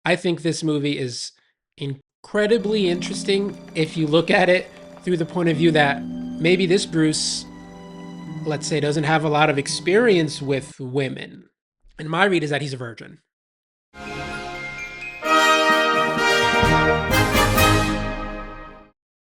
I think this movie is incredibly interesting if you look at it through the point of view that maybe this Bruce, let's say, doesn't have a lot of experience with women. And my read is that he's a virgin.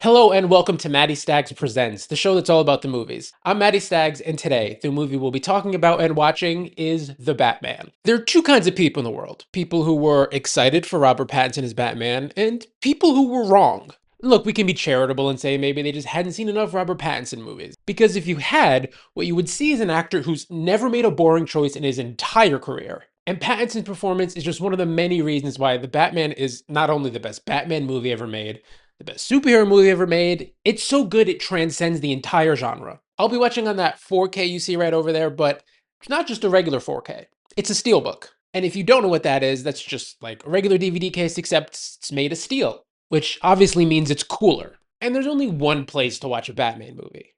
Hello and welcome to Maddie Staggs Presents, the show that's all about the movies. I'm Maddie Staggs, and today, the movie we'll be talking about and watching is The Batman. There are two kinds of people in the world. People who were excited for Robert Pattinson as Batman, and people who were wrong. Look, we can be charitable and say maybe they just hadn't seen enough Robert Pattinson movies. Because if you had, what you would see is an actor who's never made a boring choice in his entire career. And Pattinson's performance is just one of the many reasons why The Batman is not only the best Batman movie ever made, the best superhero movie ever made. It's so good it transcends the entire genre. I'll be watching on that 4K you see right over there, but it's not just a regular 4K. It's a steelbook. And if you don't know what that is, that's just like a regular DVD case except it's made of steel, which obviously means it's cooler. And there's only one place to watch a Batman movie,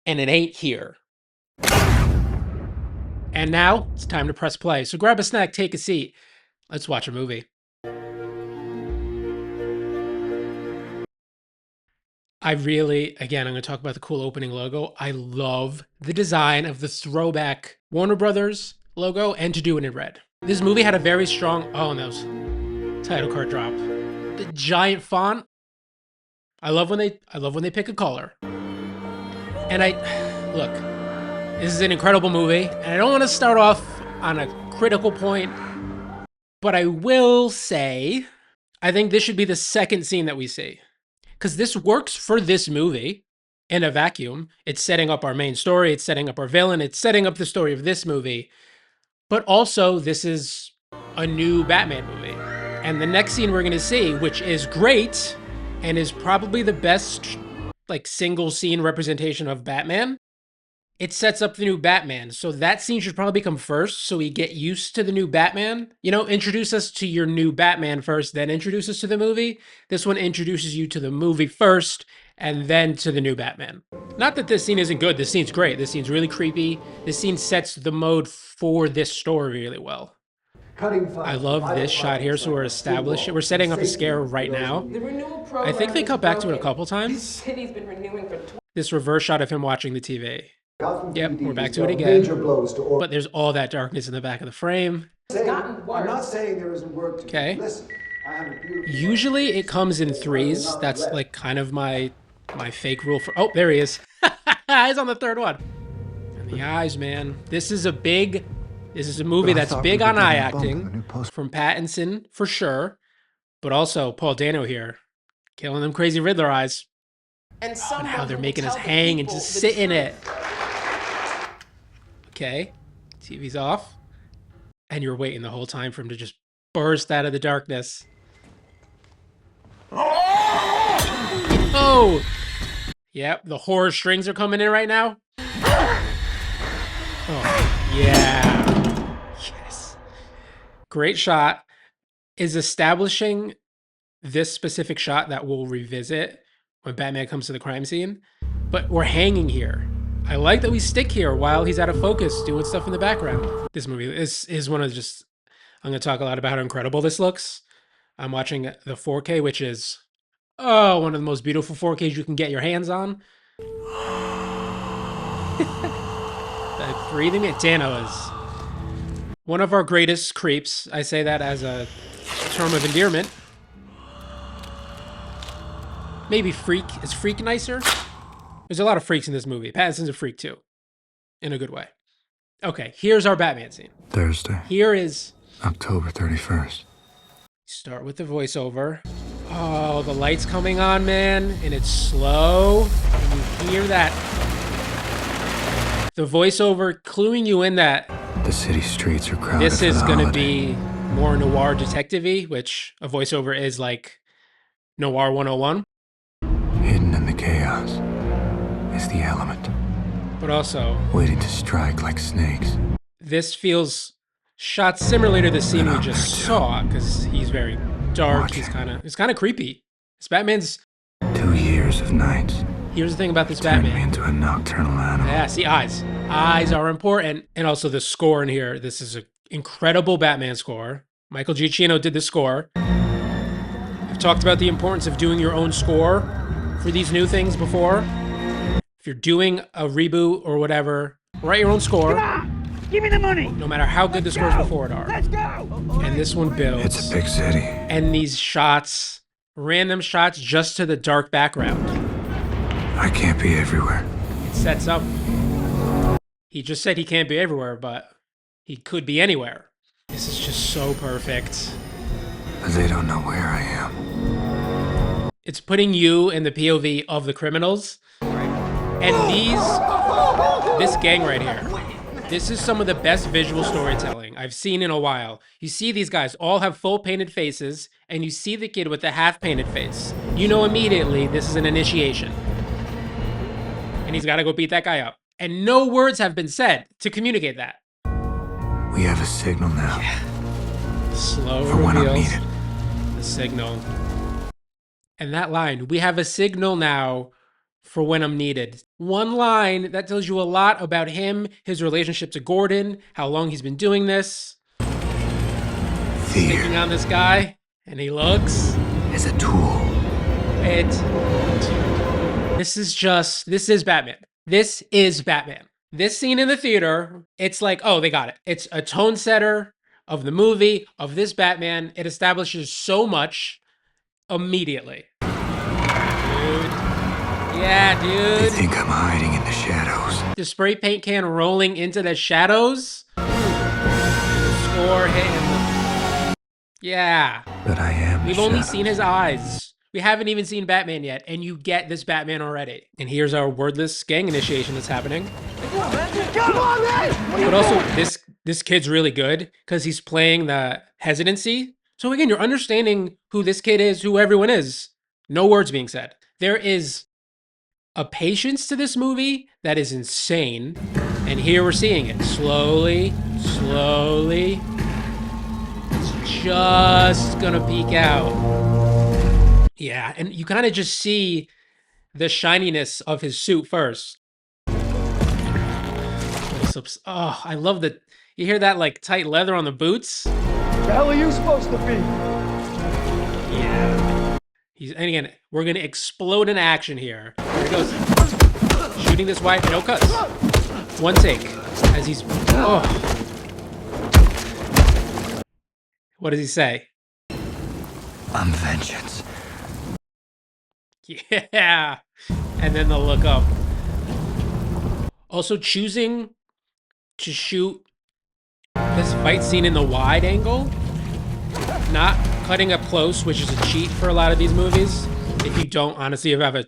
and it ain't here. And now it's time to press play. So grab a snack, take a seat. Let's watch a movie. Again, I'm going to talk about the cool opening logo. I love the design of the throwback Warner Brothers logo and to do it in red. This movie had a very strong, and that was title card drop. The giant font. I love when they pick a color. And look, this is an incredible movie, and I don't want to start off on a critical point, but I will say, I think this should be the second scene that we see. Because this works for this movie in a vacuum. It's setting up our main story, it's setting up our villain, it's setting up the story of this movie. But also, this is a new Batman movie. And the next scene we're going to see, which is great, and is probably the best single scene representation of Batman, it sets up the new Batman. So that scene should probably come first, so we get used to the new Batman. You know, introduce us to your new Batman first, then introduce us to the movie. This one introduces you to the movie first, and then to the new Batman. Not that this scene isn't good. This scene's great. This scene's really creepy. This scene sets the mode for this story really well. I love this shot here, so we're setting up a scare right now. I think they cut back to it a couple times. This reverse shot of him watching the TV. Yep, we're back to it again. But there's all that darkness in the back of the frame. It's gotten worse. I'm not saying there isn't work to do. Okay. Listen, I have a beautiful... Usually it comes in threes. That's kind of my fake rule for... Oh, there he is. He's on the third one. And the eyes, man. This is a movie that's big on eye acting from Pattinson, for sure. But also Paul Dano here, killing them crazy Riddler eyes. And now they're making us hang and just sit in it. Okay, TV's off, and you're waiting the whole time for him to just burst out of the darkness. Oh! Yep, the horror strings are coming in right now. Oh, yeah. Yes. Great shot. Is establishing this specific shot that we'll revisit when Batman comes to the crime scene, but we're hanging here. I like that we stick here while he's out of focus doing stuff in the background. This movie is one of I'm going to talk a lot about how incredible this looks. I'm watching the 4K, which is, one of the most beautiful 4Ks you can get your hands on. That breathing at Dano is one of our greatest creeps. I say that as a term of endearment. Maybe freak. Is freak nicer? There's a lot of freaks in this movie. Pattinson's a freak too, in a good way. Okay, here's our Batman scene. Thursday. Here is October 31st. Start with the voiceover. Oh, the light's coming on, man, and it's slow. And you hear that. The voiceover cluing you in that The city streets are crowded. This is for the going to holiday. be more noir detective-y, which a voiceover is like Noir 101. Hidden in the chaos is the element, But also, waiting to strike like snakes. this feels shot similarly to the scene we just saw, because he's very dark. It's kind of creepy. This Batman's... 2 years of nights. Here's the thing about this Turned me Batman. into a nocturnal animal. Yeah, see, eyes. Eyes are important. And also the score in here. This is an incredible Batman score. Michael Giacchino did the score. I've talked about the importance of doing your own score for these new things before. If you're doing a reboot or whatever, write your own score. Come on, give me the money. No matter how good the scores before it are. Let's go. And this one builds. It's a big city. And these shots, random shots just to the dark background. I can't be everywhere. It sets up. He just said he can't be everywhere, but he could be anywhere. This is just so perfect. But they don't know where I am. It's putting you in the POV of the criminals. And this gang right here, this is some of the best visual storytelling I've seen in a while. You see these guys all have full painted faces, and you see the kid with the half painted face. You know immediately this is an initiation. And he's got to go beat that guy up. And no words have been said to communicate that. We have a signal now. Yeah. Slow for when I'm reveals needed. the signal. And that line, we have a signal now for when I'm needed. One line that tells you a lot about him, his relationship to Gordon, how long he's been doing this. Fear Sticking on this guy, and he looks. is a tool. This is Batman. This is Batman. This scene in the theater, it's like, oh, they got it. It's a tone setter of the movie, of this Batman. It establishes so much immediately. Dude. Yeah, They dude. think I'm hiding in the shadows. The spray paint can rolling into the shadows. The score hitting. Yeah. But I am. We've only seen his eyes. We haven't even seen Batman yet, and you get this Batman already. And here's our wordless gang initiation that's happening. Come on, man. But also, this kid's really good because he's playing the hesitancy. So again, you're understanding who this kid is, who everyone is. No words being said. There is a patience to this movie that is insane. And here we're seeing it slowly, slowly. It's just gonna peek out. Yeah, and you kind of just see the shininess of his suit first. Oh, I love that. You hear that like tight leather on the boots? The hell are you supposed to be? Yeah. And again, we're gonna explode in action here. Here he goes. Shooting this wife, no cuts. One take. As he's What does he say? I'm vengeance. Yeah. And then the look up. Also choosing to shoot this fight scene in the wide angle, not cutting up close, which is a cheat for a lot of these movies. If you don't, honestly, if you have a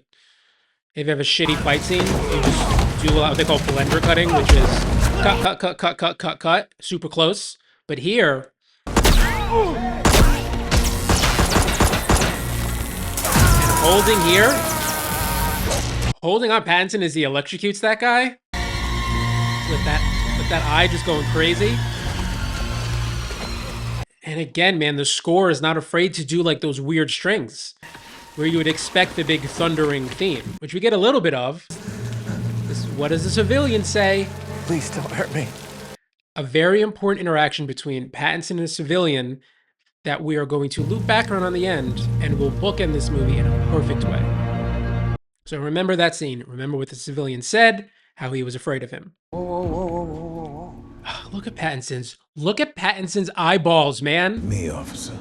shitty fight scene, you just do what they call blender cutting, which is cut, super close. But here, holding on Pattinson as he electrocutes that guy with that eye just going crazy. And again, man, the score is not afraid to do like those weird strings where you would expect the big thundering theme, which we get a little bit of. What does the civilian say? Please don't hurt me. A very important interaction between Pattinson and a civilian that we are going to loop back around on the end and will bookend this movie in a perfect way. So remember that scene. Remember what the civilian said, how he was afraid of him. Whoa. Look at Pattinson's eyeballs, man. Me, officer.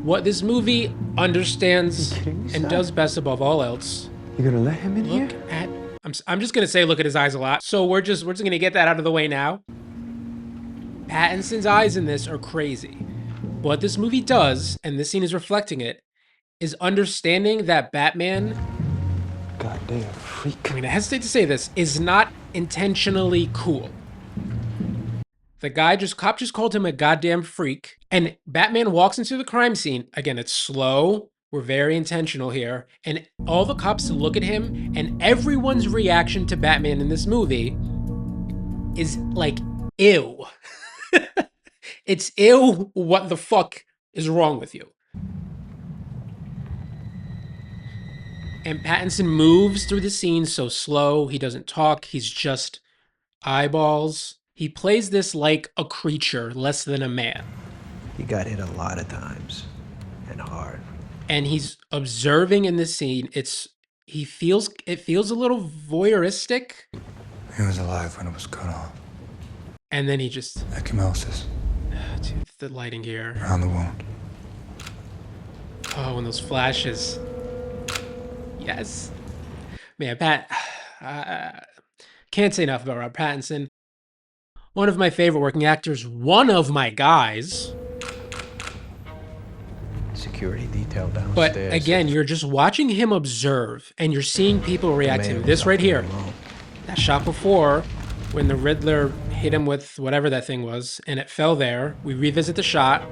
What this movie understands kidding me, and son? does best above all else. You gonna let him in Look here? at, I'm just gonna say look at his eyes a lot. So we're just gonna get that out of the way now. Pattinson's eyes in this are crazy. What this movie does, and this scene is reflecting it, is understanding that Batman, Goddamn freak. I'm gonna hesitate to say this, is not intentionally cool. The cop just called him a goddamn freak, and Batman walks into the crime scene. Again, it's slow. We're very intentional here. And all the cops look at him, and everyone's reaction to Batman in this movie is like, ew. It's ew, what the fuck is wrong with you? And Pattinson moves through the scene so slow. He doesn't talk. He's just eyeballs. He plays this like a creature, less than a man. He got hit a lot of times, and hard. And he's observing in this scene. It feels a little voyeuristic. He was alive when it was cut off. And then he just, Ecchymosis. dude, the lighting here. Around the wound. Oh, and those flashes. Yes. Man, can't say enough about Robert Pattinson. One of my favorite working actors, one of my guys. Security detail downstairs. But again, you're just watching him observe, and you're seeing people react to him. This right here, that shot before, when the Riddler hit him with whatever that thing was, and it fell there. We revisit the shot.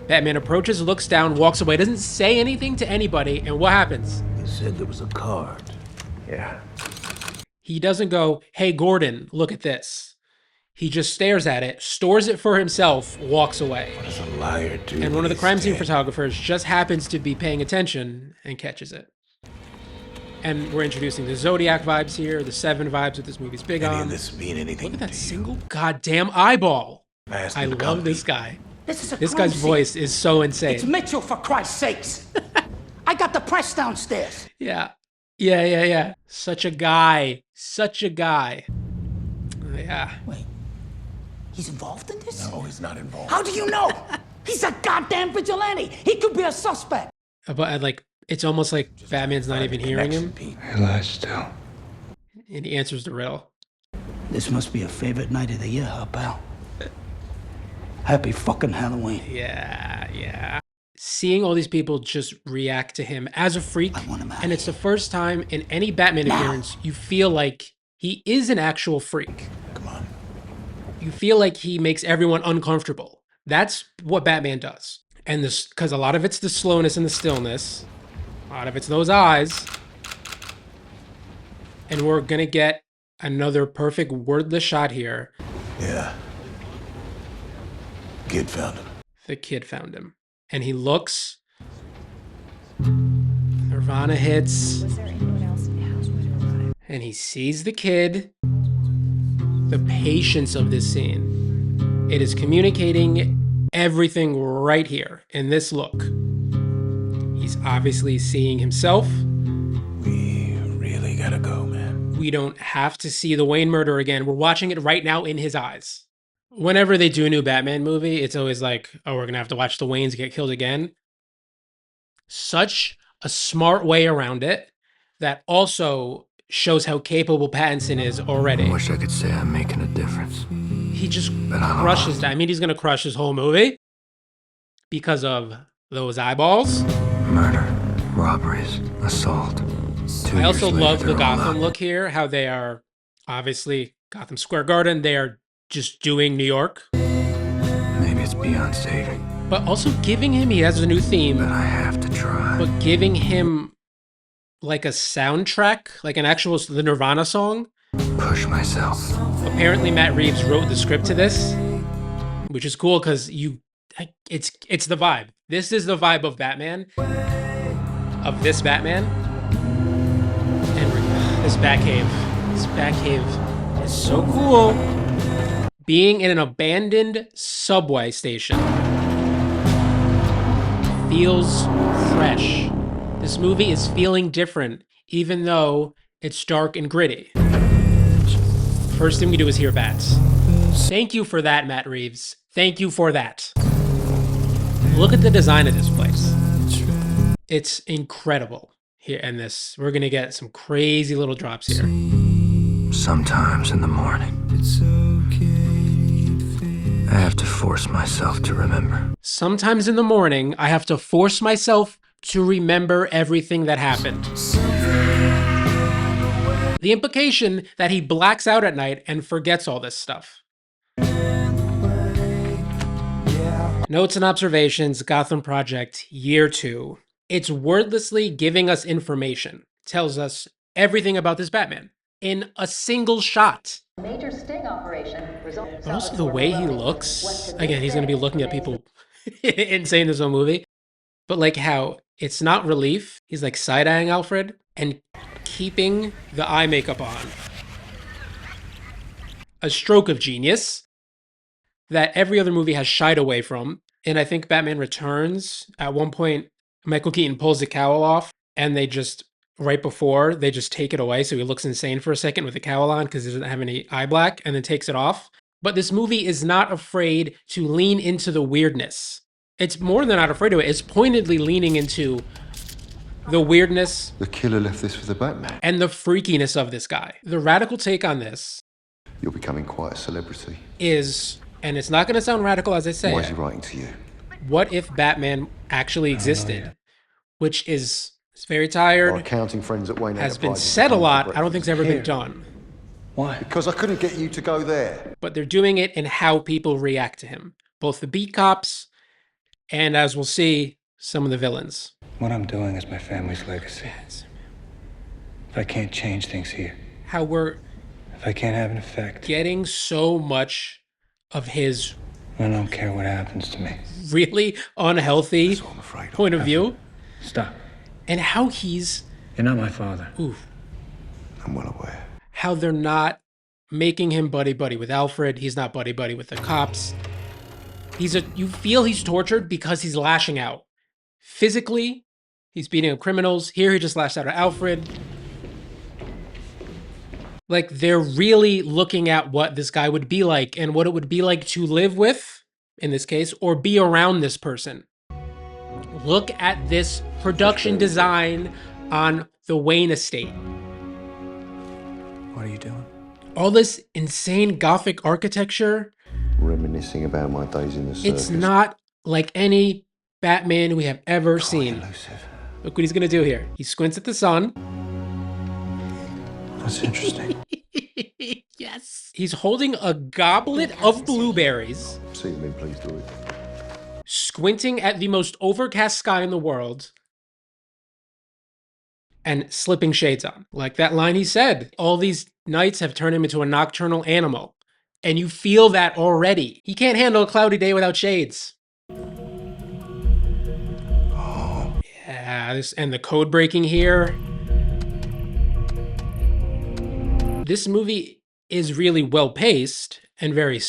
Batman approaches, looks down, walks away, doesn't say anything to anybody, and what happens? He said there was a card. Yeah. He doesn't go, hey, Gordon, look at this. He just stares at it, stores it for himself, walks away. What does a liar do? And one of the crime scene photographers just happens to be paying attention and catches it. And we're introducing the Zodiac vibes here, the Se7en vibes that this movie's big on. This mean anything? Look at that single goddamn eyeball. Ask I him to love come this meet. guy. This This guy's voice is so insane. It's Mitchell, for Christ's sakes. I got the press downstairs. Yeah. Yeah. Such a guy. Such a guy. Yeah. Wait, he's involved in this? No, he's not involved. How do you know? He's a goddamn vigilante. He could be a suspect. But like, it's almost like Batman's not even hearing him, He lies still. and he answers the riddle. This must be a favorite night of the year, huh, pal? Happy fucking Halloween. Yeah. Seeing all these people just react to him as a freak, I want him out and of it's the first time in any Batman appearance you feel like he is an actual freak. Come on. You feel like he makes everyone uncomfortable. That's what Batman does. And this, because a lot of it's the slowness and the stillness, a lot of it's those eyes. And we're gonna get another perfect wordless shot here. Yeah. Kid found him. The kid found him. And he looks. Nirvana hits. Was there anyone else in the house when you arrived? And he sees the kid. The patience of this scene. It is communicating everything right here in this look. He's obviously seeing himself. We really gotta go, man. We don't have to see the Wayne murder again. We're watching it right now in his eyes. Whenever they do a new Batman movie, it's always like, oh, we're going to have to watch the Waynes get killed again. Such a smart way around it that also shows how capable Pattinson is already. I wish I could say I'm making a difference. He just But I don't crushes know. that. I mean, he's going to crush his whole movie because of those eyeballs. Murder, robberies, assault. 2 I years also later, love the they're all Gotham out. look here, how they are obviously Gotham Square Garden. They are just doing New York, Maybe it's beyond saving, but also giving him, he has a new theme, but I have to try. but giving him like a soundtrack, like an actual, the Nirvana song. Push myself. Apparently Matt Reeves wrote the script to this, which is cool because it's the vibe. This is the vibe of Batman, of this Batman. And this Batcave is so cool. Being in an abandoned subway station feels fresh. This movie is feeling different, even though it's dark and gritty. First thing we do is hear bats. Thank you for that, Matt Reeves. Thank you for that. Look at the design of this place. It's incredible. Here in this, we're gonna get some crazy little drops here. Sometimes in the morning, I have to force myself to remember. Sometimes in the morning, I have to force myself to remember everything that happened. The implication that he blacks out at night and forgets all this stuff. Notes and observations, Gotham Project, Year 2. It's wordlessly giving us information. Tells us everything about this Batman in a single shot. Major sting operation But also the way he looks. Again, he's going to be looking at people insane this whole movie. But like how it's not relief. He's like side-eyeing Alfred and keeping the eye makeup on. A stroke of genius that every other movie has shied away from. And I think Batman Returns, at one point, Michael Keaton pulls the cowl off and they just, right before, they just take it away. So he looks insane for a second with the cowl on because he doesn't have any eye black and then takes it off. But this movie is not afraid to lean into the weirdness. It's more than not afraid of it. It's pointedly leaning into the weirdness. The killer left this for the Batman. And the freakiness of this guy. The radical take on this. You're becoming quite a celebrity. Is, and it's not going to sound radical as I say Why is it, he writing to you? what if Batman actually existed? Which is very tired. Our accounting friends at Wayne Has been Enterprises said a are lot. coming for I don't think it's ever been Here. done. Why? Because I couldn't get you to go there. But they're doing it in how people react to him. Both the beat cops and, as we'll see, some of the villains. What I'm doing is my family's legacy. If I can't change things here, How we're if I can't have an effect, getting so much of his I don't care what happens to me. really unhealthy So I'm afraid point of view. Stop. And how he's, You're not my father. I'm well aware. how they're not making him buddy-buddy with Alfred. He's not buddy-buddy with the cops. You feel he's tortured because he's lashing out. Physically, he's beating up criminals. Here, he just lashed out at Alfred. Like, they're really looking at what this guy would be like and what it would be like to live with, in this case, or be around this person. Look at this production design on the Wayne estate. What are you doing? All this insane Gothic architecture. Reminiscing about my days in the circus. It's not like any Batman we have ever seen. Elusive. Look what he's gonna do here. He squints at the sun. That's interesting. Yes. He's holding a goblet of blueberries, See me, please do it. squinting at the most overcast sky in the world, and slipping shades on. Like that line he said, all these nights have turned him into a nocturnal animal. And you feel that already. He can't handle a cloudy day without shades. Yeah, and the code breaking here. This movie is really well paced and very,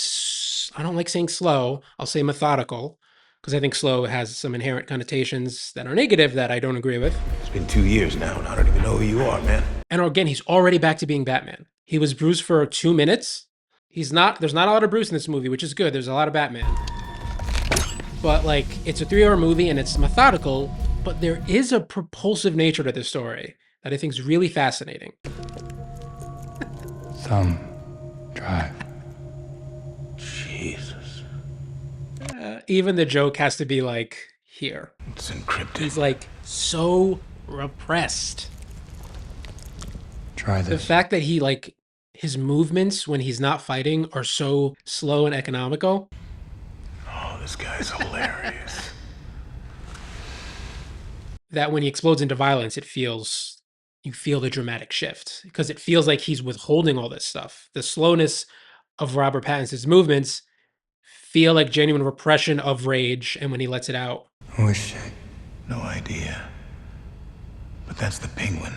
I don't like saying slow, I'll say methodical, because I think slow has some inherent connotations that are negative that I don't agree with. It's been 2 years now, and I don't even know who you are, man. And again, he's already back to being Batman. He was Bruce for 2 minutes. There's not a lot of Bruce in this movie, which is good. There's a lot of Batman. But like, it's a 3-hour movie and it's methodical, but there is a propulsive nature to this story that I think is really fascinating. Thumb drive. Jesus. Even the joke has to be like, here. It's encrypted. He's like so repressed. Try The this. fact that he like, his movements when he's not fighting are so slow and economical. Oh, this guy's hilarious. That when he explodes into violence, you feel the dramatic shift because it feels like he's withholding all this stuff. The slowness of Robert Pattinson's movements feel like genuine repression of rage, and when he lets it out. Who is she? No idea. But that's the Penguin.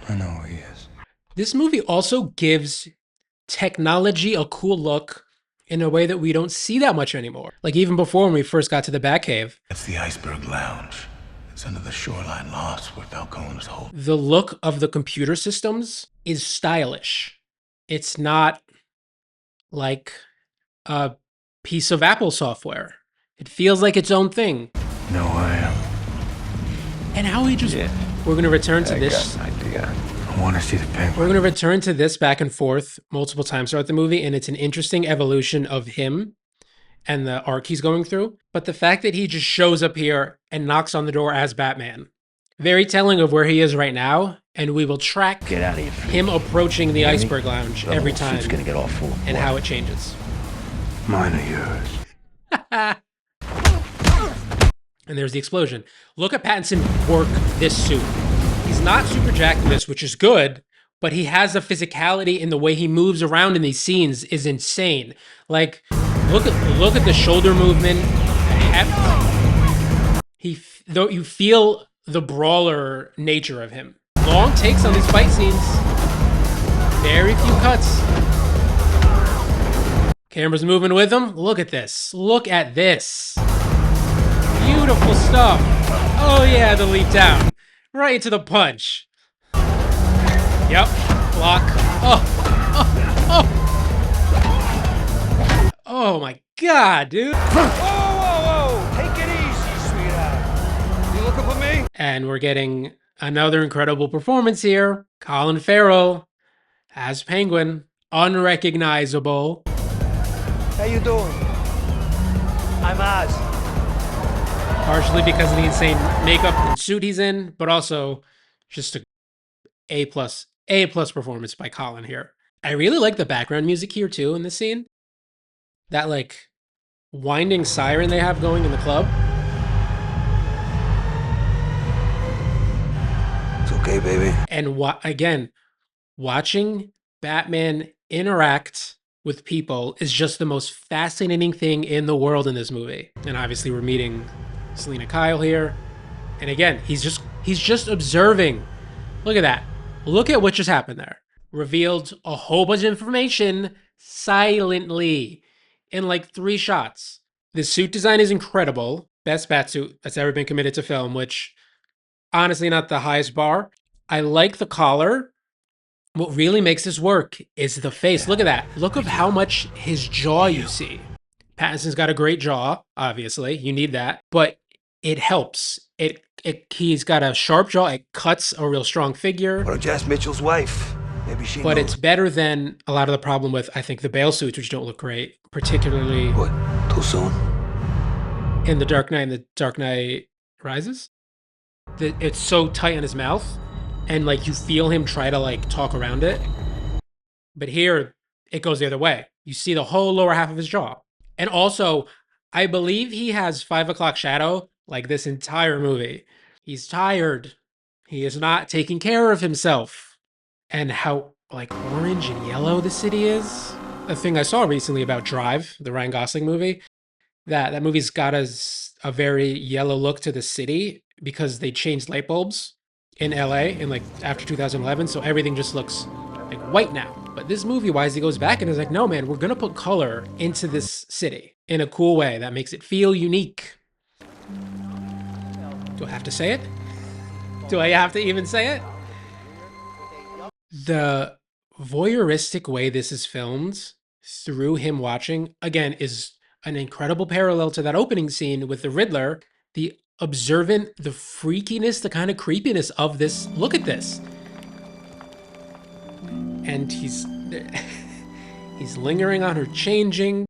I know who he is. This movie also gives technology a cool look in a way that we don't see that much anymore. Like even before when we first got to the Batcave, That's the Iceberg Lounge. It's under the shoreline lost where Falcone is holding. the look of the computer systems is stylish. It's not like a piece of Apple software. It feels like its own thing. No, I am. And how he just... We're going to return to this. Idea. I want to see the penguin. We're going to return to this back and forth multiple times throughout the movie, and it's an interesting evolution of him and the arc he's going through. But the fact that he just shows up here and knocks on the door as Batman, very telling of where he is right now, and we will track Get out of here. him approaching the Iceberg Lounge every time It's gonna get all full. and how it changes. Mine or yours? And there's the explosion. Look at Pattinson work this suit. He's not super jacked in this, which is good, but he has a physicality in the way he moves around in these scenes is insane. Like, look at the shoulder movement, the heft. Though you feel the brawler nature of him. Long takes on these fight scenes. Very few cuts. Camera's moving with him. Look at this. Look at this. beautiful stuff. Oh yeah, the leap down. Right into the punch. Yep. Block. Oh. Oh my god, dude. Whoa! Take it easy, sweetheart. You looking for me? And we're getting another incredible performance here. Colin Farrell as Penguin. Unrecognizable. How you doing? I'm Oz. Partially because of the insane makeup and suit he's in, but also just a A plus performance by Colin here. I really like the background music here too in this scene. That like winding siren they have going in the club. It's okay, baby. And again, watching Batman interact with people is just the most fascinating thing in the world in this movie. And obviously we're meeting Selena Kyle here. And again, he's just observing. Look at that. Look at what just happened there. Revealed a whole bunch of information silently in like 3 shots. The suit design is incredible. Best batsuit that's ever been committed to film, which honestly not the highest bar. I like the collar. What really makes this work is the face. Look at that. Look at how much his jaw you see. Pattinson's got a great jaw, obviously. You need that. But it helps. He's got a sharp jaw. It cuts a real strong figure. Or Jess Mitchell's wife. Maybe she But knows. it's better than a lot of the problem with, I think, the Bale suits, which don't look great. Particularly What? Too soon? in The Dark Knight and The Dark Knight Rises. It's so tight on his mouth. And like you feel him try to like talk around it. But here it goes the other way. You see the whole lower half of his jaw. And also, I believe he has 5 o'clock shadow like this entire movie. He's tired. He is not taking care of himself. And how like orange and yellow the city is. A thing I saw recently about Drive, the Ryan Gosling movie, that movie's got a very yellow look to the city because they changed light bulbs in LA in like after 2011, so everything just looks like white now. But this movie wisely goes back and is like, no man, we're gonna put color into this city in a cool way that makes it feel unique. Do I have to say it? Do I have to even say it? The voyeuristic way this is filmed through him watching, again, is an incredible parallel to that opening scene with the Riddler. The observant, the freakiness, the kind of creepiness of this. Look at this. And he's lingering on her, changing.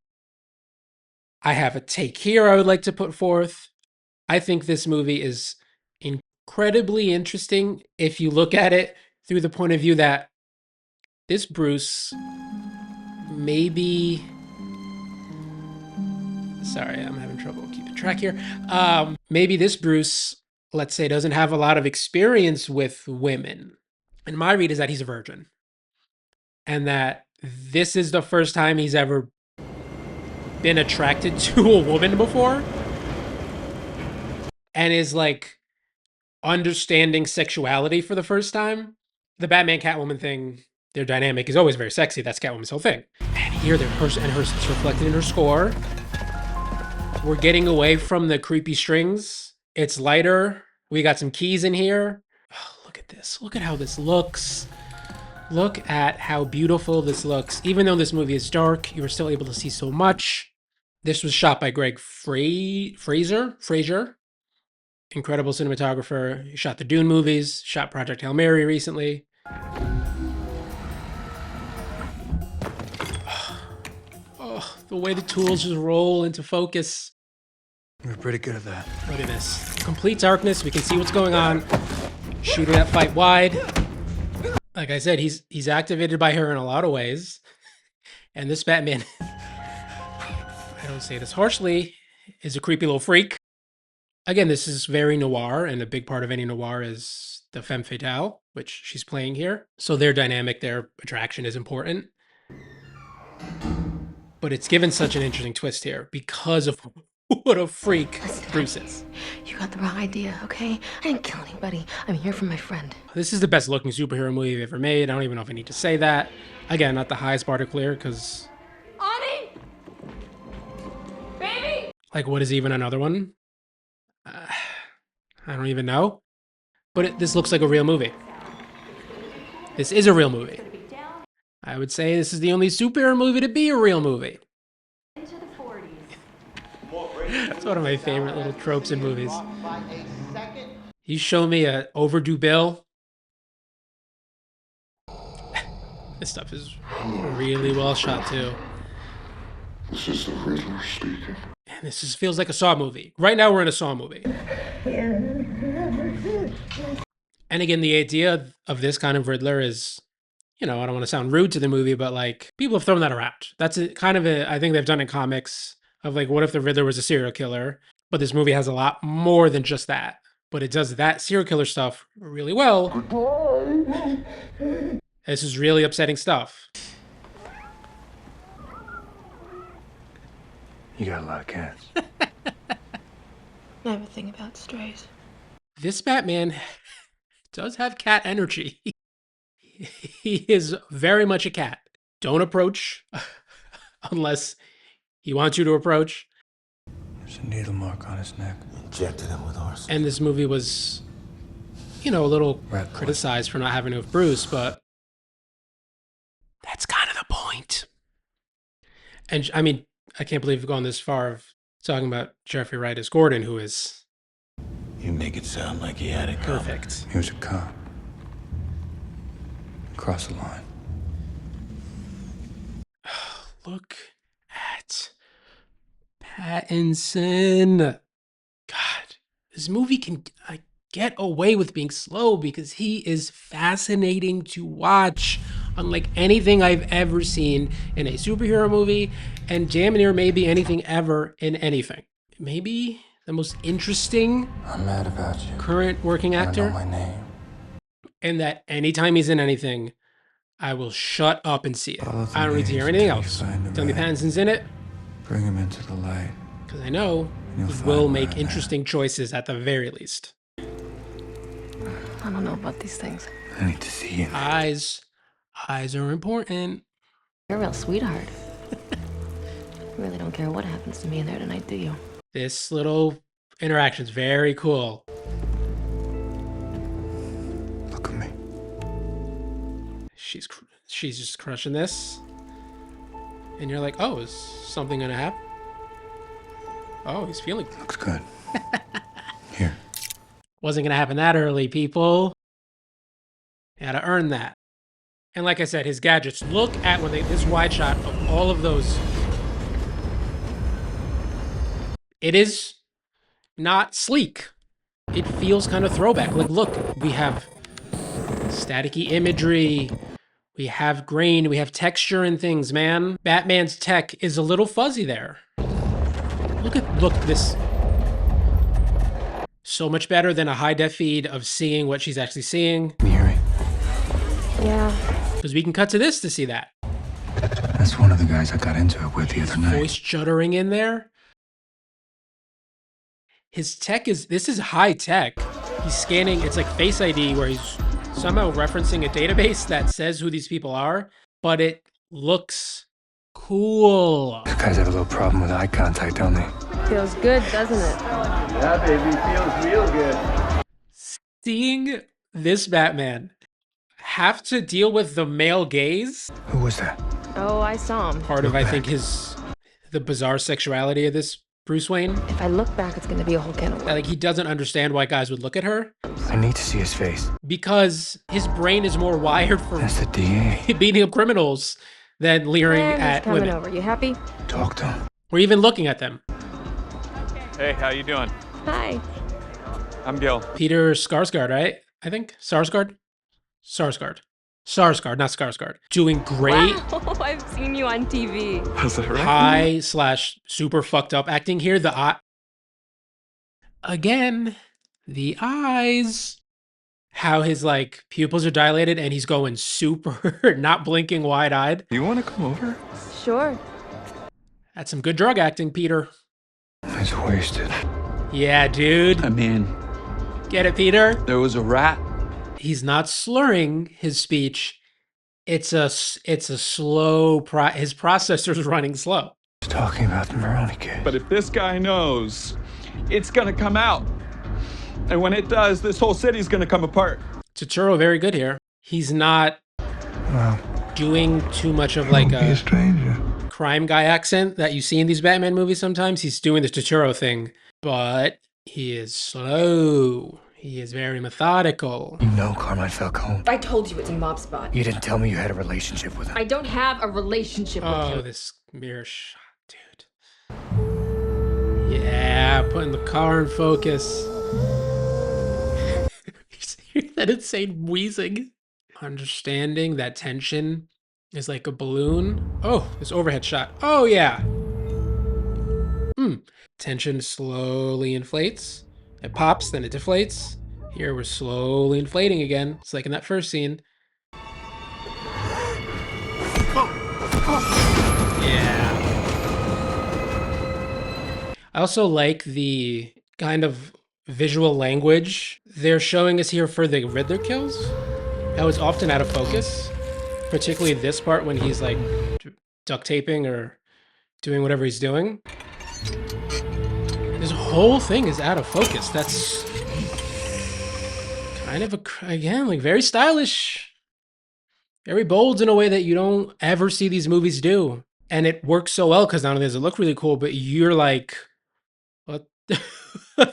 I have a take here I would like to put forth. I think this movie is incredibly interesting if you look at it through the point of view that this Bruce maybe... Sorry, I'm having trouble keeping track here. Maybe this Bruce, let's say, doesn't have a lot of experience with women. And my read is that he's a virgin. And that this is the first time he's ever been attracted to a woman before. And is like understanding sexuality for the first time. The Batman Catwoman thing, their dynamic is always very sexy. That's Catwoman's whole thing. And here, it's reflected in her score. We're getting away from the creepy strings. It's lighter. We got some keys in here. Oh, look at this. Look at how this looks. Look at how beautiful this looks. Even though this movie is dark, you were still able to see so much. This was shot by Greg Fraser. Incredible cinematographer. He shot the Dune movies, shot Project Hail Mary recently. Oh, the way the tools just roll into focus. You're pretty good at that. Look at this. Complete darkness. We can see what's going on. Shooting that fight wide. Like I said, he's activated by her in a lot of ways. And this Batman, I don't say this harshly, is a creepy little freak. Again, this is very noir, and a big part of any noir is the femme fatale, which she's playing here. So their dynamic, their attraction is important. But it's given such an interesting twist here because of what a freak Bruce is. You got the wrong idea, okay? I didn't kill anybody. I'm here for my friend. This is the best looking superhero movie they've ever made. I don't even know if I need to say that. Again, not the highest bar to clear, because... Ani! Baby! Like, what is even another one? I don't even know. But this looks like a real movie. This is a real movie. I would say this is the only superhero movie to be a real movie. That's one of my favorite little tropes in movies. You show me a overdue bill. This stuff is really well shot too. This is the Riddler speaking. And this feels like a Saw movie. Right now we're in a Saw movie. And again, the idea of this kind of Riddler is, you know, I don't want to sound rude to the movie, but like people have thrown that around. That's I think they've done in comics of like, what if the Riddler was a serial killer? But this movie has a lot more than just that. But it does that serial killer stuff really well. This is really upsetting stuff. You got a lot of cats. I have a thing about strays. This Batman does have cat energy. He is very much a cat. Don't approach unless he wants you to approach. There's a needle mark on his neck. Injected him with arsenic. And this movie was, you know, a little Rat boy. criticized for not having enough Bruce, but that's kind of the point. And I mean, I can't believe we've gone this far of talking about Jeffrey Wright as Gordon, who is You make it sound like he had it coming. perfect. He was a cop. Cross the line. Look at Pattinson. God, this movie can get away with being slow because he is fascinating to watch, unlike anything I've ever seen in a superhero movie, and damn near maybe anything ever in anything. Maybe the most interesting I'm mad about you. current working I know actor, my name. and that anytime he's in anything, I will shut up and see it. Follow the I don't need to hear gaze anything until you else. find the Tell me man. Pattinson's in it, Bring him into the light. because I know You'll he find will where make I'm at. interesting choices at the very least. I don't know about these things. I need to see you. Eyes are important. You're a real sweetheart. You really don't care what happens to me in there tonight, do you? This little interaction's very cool. Look at me. She's just crushing this, and you're like, oh, is something gonna happen? Oh, he's feeling. Looks good. Here. Wasn't gonna happen that early, people. You had to earn that. And like I said, his gadgets. Look at this wide shot of all of those. It is not sleek. It feels kind of throwback. Like, look, we have staticky imagery. We have grain. We have texture and things, man. Batman's tech is a little fuzzy there. Look this. So much better than a high def feed of seeing what she's actually seeing. Can you hear me? Yeah. Because we can cut to this to see that. That's one of the guys I got into it with the other night. Voice juddering in there. His tech this is high tech. He's scanning, it's like Face ID where he's somehow referencing a database that says who these people are, but it looks cool. These guys have a little problem with eye contact, don't they? Feels good, doesn't it? Yeah, baby, feels real good. Seeing this Batman have to deal with the male gaze, Who was that? Oh, I saw him. part of, I think, the bizarre sexuality of this Bruce Wayne. If I look back, it's gonna be a whole can of worms. Like, he doesn't understand why guys would look at her I need to see his face. because his brain is more wired for That's the DA. beating up criminals than leering And he's at coming women over. You happy? Talk to him. or even looking at them. Hey, how you doing? Hi. I'm Gil. Peter Skarsgård, right? I think Sarsgaard, not Skarsgård. Doing great Wow, I've seen you on TV. Was that right? high/super fucked up acting here. The eye, again, the eyes. How his like pupils are dilated and he's going super not blinking wide eyed. You want to come over? Sure. That's some good drug acting, Peter. He's wasted. Yeah, dude. I mean, Get it, Peter? there was a rat. He's not slurring his speech. It's a slow his processor's running slow. He's talking about the Maroni case. But if this guy knows, it's gonna come out. And when it does, this whole city's gonna come apart. Turturro very good here. He's not doing too much of like a stranger. crime guy accent that you see in these Batman movies sometimes. He's doing the Turturro thing, but he is slow. He is very methodical. You know Carmine Falcone. I told you it's a mob spot. You didn't tell me you had a relationship with him. I don't have a relationship with Oh, him. this mirror shot, dude. Yeah, putting the car in focus. You hear that insane wheezing? Understanding that tension is like a balloon. Oh, this overhead shot. Oh, yeah. Tension slowly inflates. It pops, then it deflates. Here we're slowly inflating again. It's like in that first scene. Yeah. I also like the kind of visual language they're showing us here for the Riddler kills. How it's often out of focus, particularly this part when he's like duct taping or doing whatever he's doing. This whole thing is out of focus. That's kind of again, like very stylish, very bold in a way that you don't ever see these movies do. And it works so well because not only does it look really cool, but you're like, what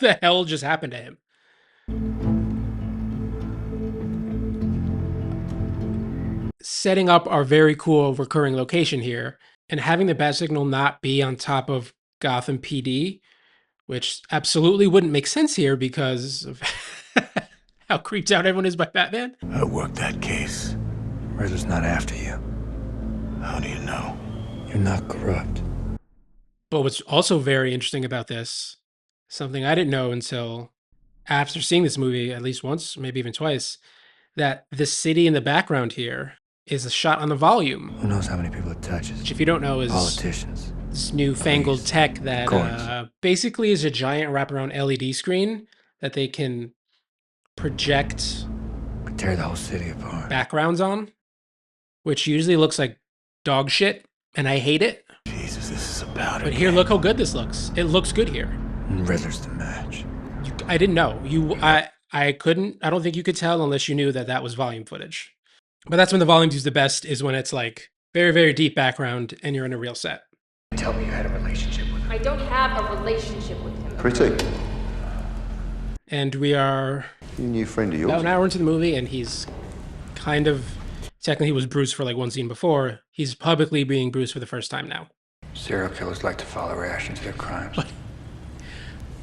the hell just happened to him? Setting up our very cool recurring location here and having the bat signal not be on top of Gotham PD, which absolutely wouldn't make sense here because of how creeped out everyone is by Batman. I worked that case. Riddler's not after you. How do you know? You're not corrupt. But what's also very interesting about this, something I didn't know until after seeing this movie at least once, maybe even twice, that the city in the background here is a shot on the volume. Who knows how many people it touches? Which, if you don't know, is politicians. This newfangled tech that basically is a giant wraparound LED screen that they can project Could tear the whole city apart. backgrounds on, which usually looks like dog shit, and I hate it. Jesus, this is about it. But here, look how good this looks. It looks good here. And Riddler's the match. I didn't know. I couldn't, I don't think you could tell unless you knew that that was volume footage. But that's when the volume's used the best, is when it's like very, very deep background and you're in a real set. Tell me you had a relationship with him. I don't have a relationship with him. Pretty. And we are You new friend of yours? about an hour into the movie, and he's kind of, technically he was Bruce for like one scene before. He's publicly being Bruce for the first time now. Serial killers like to follow reaction to their crimes.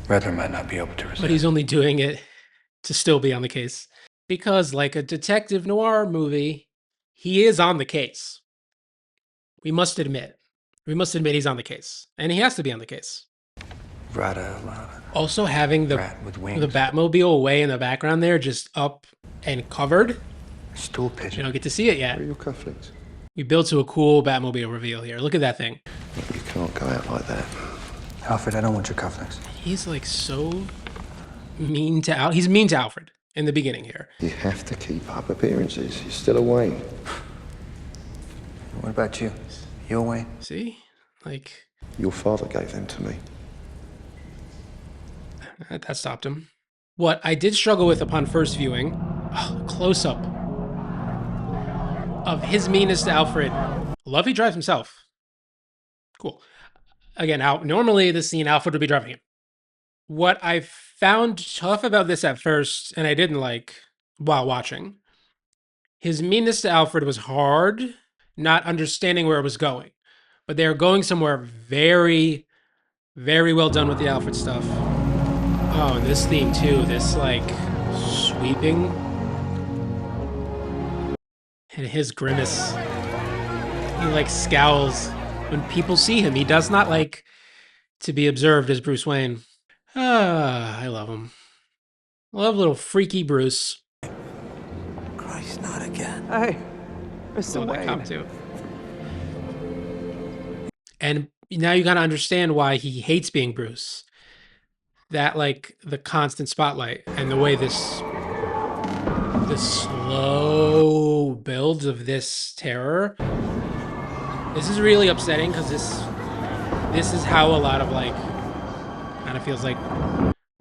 Riddler might not be able to resist. But he's only doing it to still be on the case. Because like a detective noir movie, he is on the case. We must admit he's on the case. And he has to be on the case. Also having the Batmobile way in the background there, just up and covered. Stool pigeon. You don't get to see it yet. Where are your cufflinks? We built to a cool Batmobile reveal here. Look at that thing. You can't go out like that. Alfred, I don't want your cufflinks. He's like so mean to Alfred. He's mean to Alfred in the beginning here. You have to keep up appearances. You're still a Wayne. What about you? You a Wayne? See? Like, Your father gave them to me. that stopped him. What I did struggle with upon first viewing, close up of his meanness to Alfred. Love he drives himself. Cool. Again, normally this scene, Alfred would be driving him. What I found tough about this at first, and I didn't like while watching, his meanness to Alfred was hard, not understanding where it was going. But they were going somewhere very, very well done with the Alfred stuff. Oh, and this theme too, this like sweeping. And his grimace. He like scowls when people see him. He does not like to be observed as Bruce Wayne. Ah, I love him. I love little freaky Bruce. Christ, not again. Hey, Mr. That cop Wayne. too. And now you gotta understand why he hates being Bruce. That like the constant spotlight and the way the slow builds of this terror. This is really upsetting because this is how a lot of like kind of feels like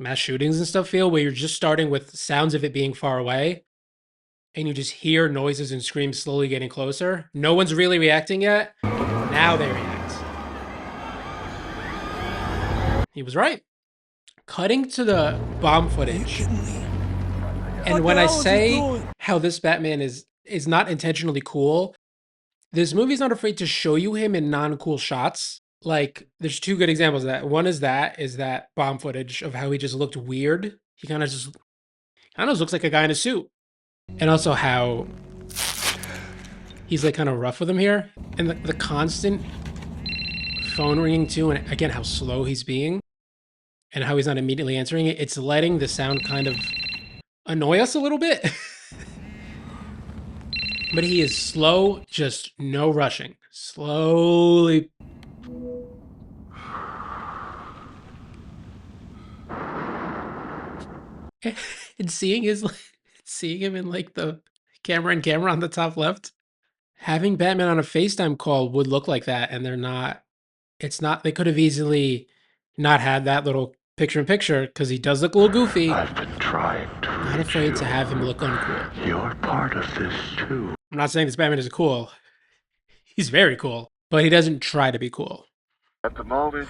mass shootings and stuff feel, where you're just starting with sounds of it being far away and you just hear noises and screams slowly getting closer. No one's really reacting yet. Now they react. He was right. Cutting to the bomb footage. And when I say how this Batman is not intentionally cool, this movie's not afraid to show you him in non-cool shots. Like, there's two good examples of that. One is that bomb footage of how he just looked weird. He kind of looks like a guy in a suit. And also how he's like kind of rough with him here. And the constant phone ringing too, and again, how slow he's being and how he's not immediately answering it. It's letting the sound kind of annoy us a little bit. But he is slow, just no rushing. Slowly. And seeing him in like the camera on the top left. Having Batman on a FaceTime call would look like that, and they could have easily not had that little picture-in-picture, because he does look a little goofy. I've been trying to Not afraid to have him look uncool. You're part of this too. I'm not saying this Batman is cool. He's very cool, but he doesn't try to be cool. At the moment,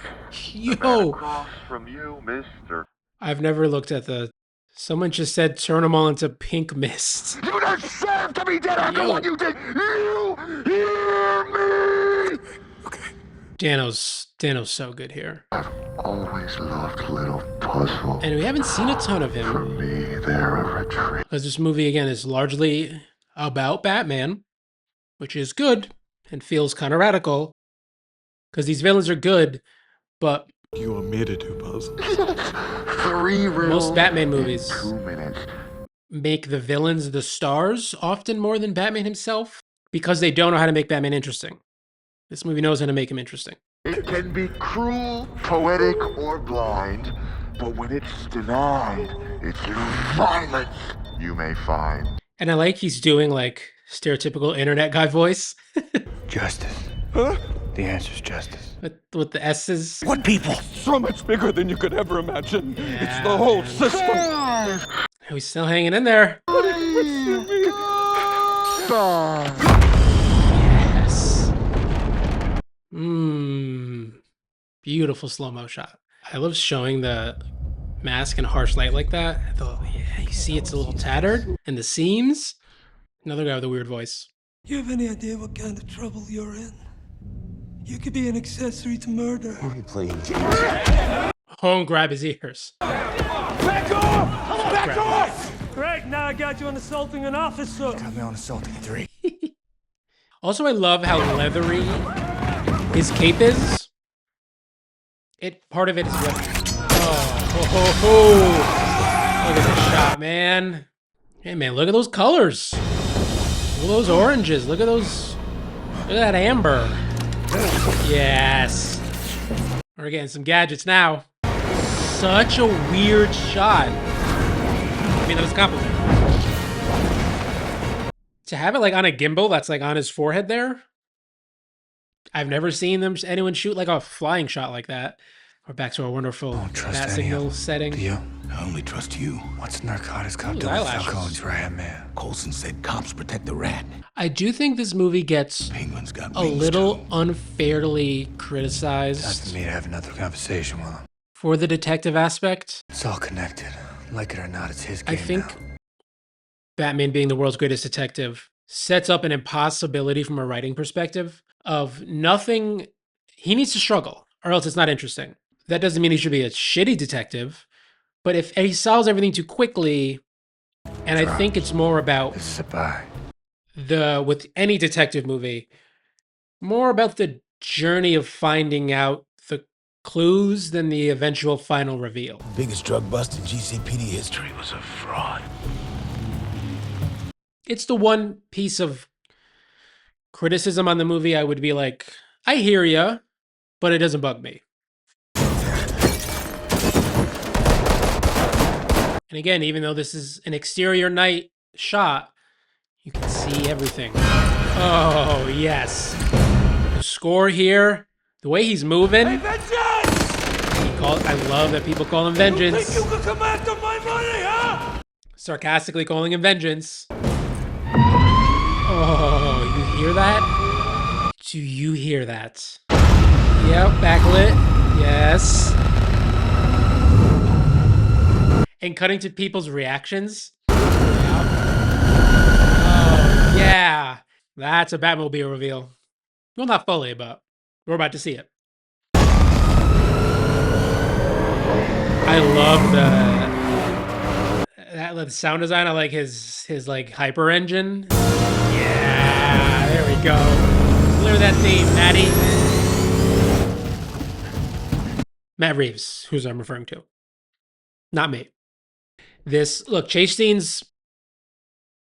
Yo! across from you, mister. I've never looked at the... Someone just said turn them all into pink mist. You deserve to be dead after what you did! You hear me? Okay. Dano's so good here. I've always loved little puzzles. And we haven't seen a ton of him. For me, they're a retreat. Because this movie, again, is largely about Batman, which is good and feels kind of radical. Because these villains are good, but... You want me to do puzzles? Most Batman movies 2 minutes. make the villains the stars often more than Batman himself, because they don't know how to make Batman interesting. This movie knows how to make him interesting. It can be cruel, poetic, or blind, but when it's denied, it's through violence you may find. And I like he's doing like stereotypical internet guy voice. Justice. Huh? The answer's justice. With the S's. What people? So much bigger than you could ever imagine. It's the whole system. He's still hanging in there. Yes. Beautiful slow-mo shot. I love showing the mask in harsh light like that. You see it's a little tattered. And the seams. Another guy with a weird voice. You have any idea what kind of trouble you're in? You could be an accessory to murder. What are you playing games? Home grab his ears. Back off! Back off! Great, now I got you on assaulting an officer. You got me on assaulting 3. Also, I love how leathery his cape is. Part of it is what... Look at this shot, man. Hey, man, look at those colors. Look at those oranges. Look at that amber. Yes. We're getting some gadgets now. Such a weird shot. I mean, that was a compliment. To have it like on a gimbal that's like on his forehead there. I've never seen anyone shoot like a flying shot like that. We're back to our wonderful bat signal setting. Do you? I only trust you. What's narcotics cop Ooh, doing with eyelashes. Falcone's right, man? Coulson said cops protect the rat. I do think this movie gets Penguin's got a wings, little too. unfairly Time criticized for me to have another conversation with him. for the detective aspect. It's all connected. Like it or not, it's his game I think now. Batman being the world's greatest detective sets up an impossibility from a writing perspective of nothing. He needs to struggle or else it's not interesting. That doesn't mean he should be a shitty detective, but if he solves everything too quickly, and I think it's more about This is a buy. with any detective movie, more about the journey of finding out the clues than the eventual final reveal. Biggest drug bust in GCPD history was a fraud. It's the one piece of criticism on the movie I would be like, I hear ya, but it doesn't bug me. And again, even though this is an exterior night shot, you can see everything. Oh, yes. The score here, the way he's moving. He I love that people call him vengeance. You think you can come after my money, huh? Sarcastically calling him vengeance. Oh, you hear that? Do you hear that? Yep, backlit. Yes. And cutting to people's reactions. Yep. Oh, yeah. That's a Batmobile reveal. Well, not fully, but we're about to see it. I love the sound design. I like his like hyper engine. Yeah, there we go. Clear that theme, Matty. Matt Reeves, who's I'm referring to. Not me. This, look, chase scenes,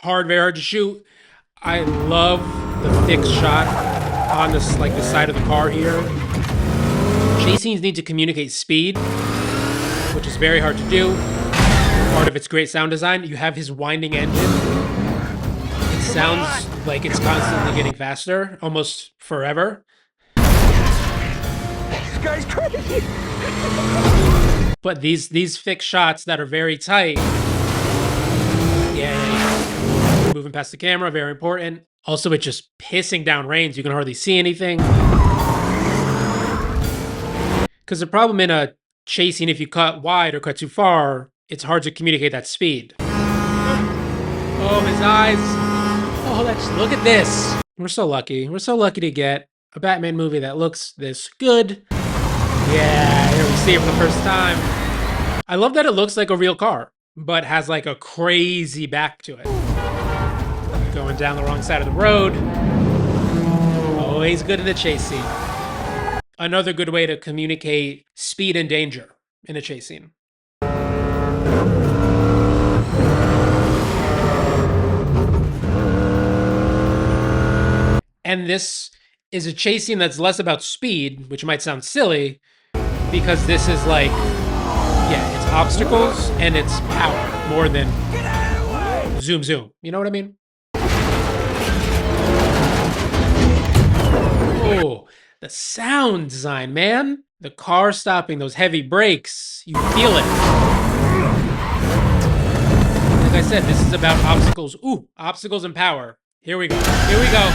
very hard to shoot. I love the fixed shot on this, like the side of the car here. Chase scenes need to communicate speed, which is very hard to do. Part of its great sound design. You have his winding engine. It sounds like it's constantly getting faster, almost forever. This guy's crazy. But these fixed shots that are very tight, yeah, moving past the camera, very important. Also, it's just pissing down rain, so you can hardly see anything. Because the problem in a chase scene, if you cut wide or cut too far, it's hard to communicate that speed. Oh, his eyes. Oh, look at this. We're so lucky. We're so lucky to get a Batman movie that looks this good. Yeah, here we see it for the first time. I love that it looks like a real car, but has like a crazy back to it. Going down the wrong side of the road. Always good in the chase scene. Another good way to communicate speed and danger in a chase scene. And this is a chase scene that's less about speed, which might sound silly, because this is like, yeah, it's obstacles and it's power more than zoom, zoom. You know what I mean? Oh, the sound design, man. The car stopping, those heavy brakes. You feel it. Like I said, this is about obstacles. Ooh, obstacles and power. Here we go. Here we go.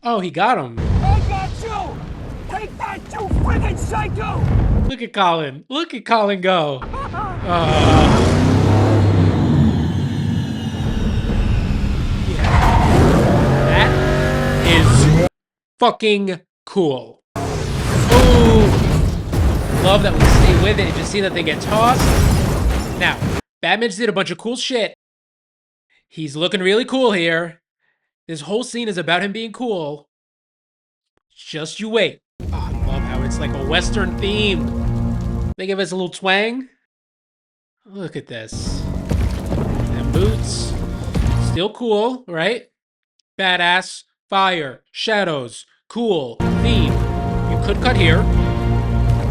Oh, he got him. I got you! Take that, you friggin' psycho! Look at Colin. Look at Colin go. That is fucking cool. Ooh. Love that we stay with it and just see that they get tossed. Now, Batman did a bunch of cool shit. He's looking really cool here. This whole scene is about him being cool. Just you wait. Oh, I love how it's like a Western theme. They give us a little twang. Look at this. And boots. Still cool, right? Badass. Fire. Shadows. Cool. Theme. You could cut here.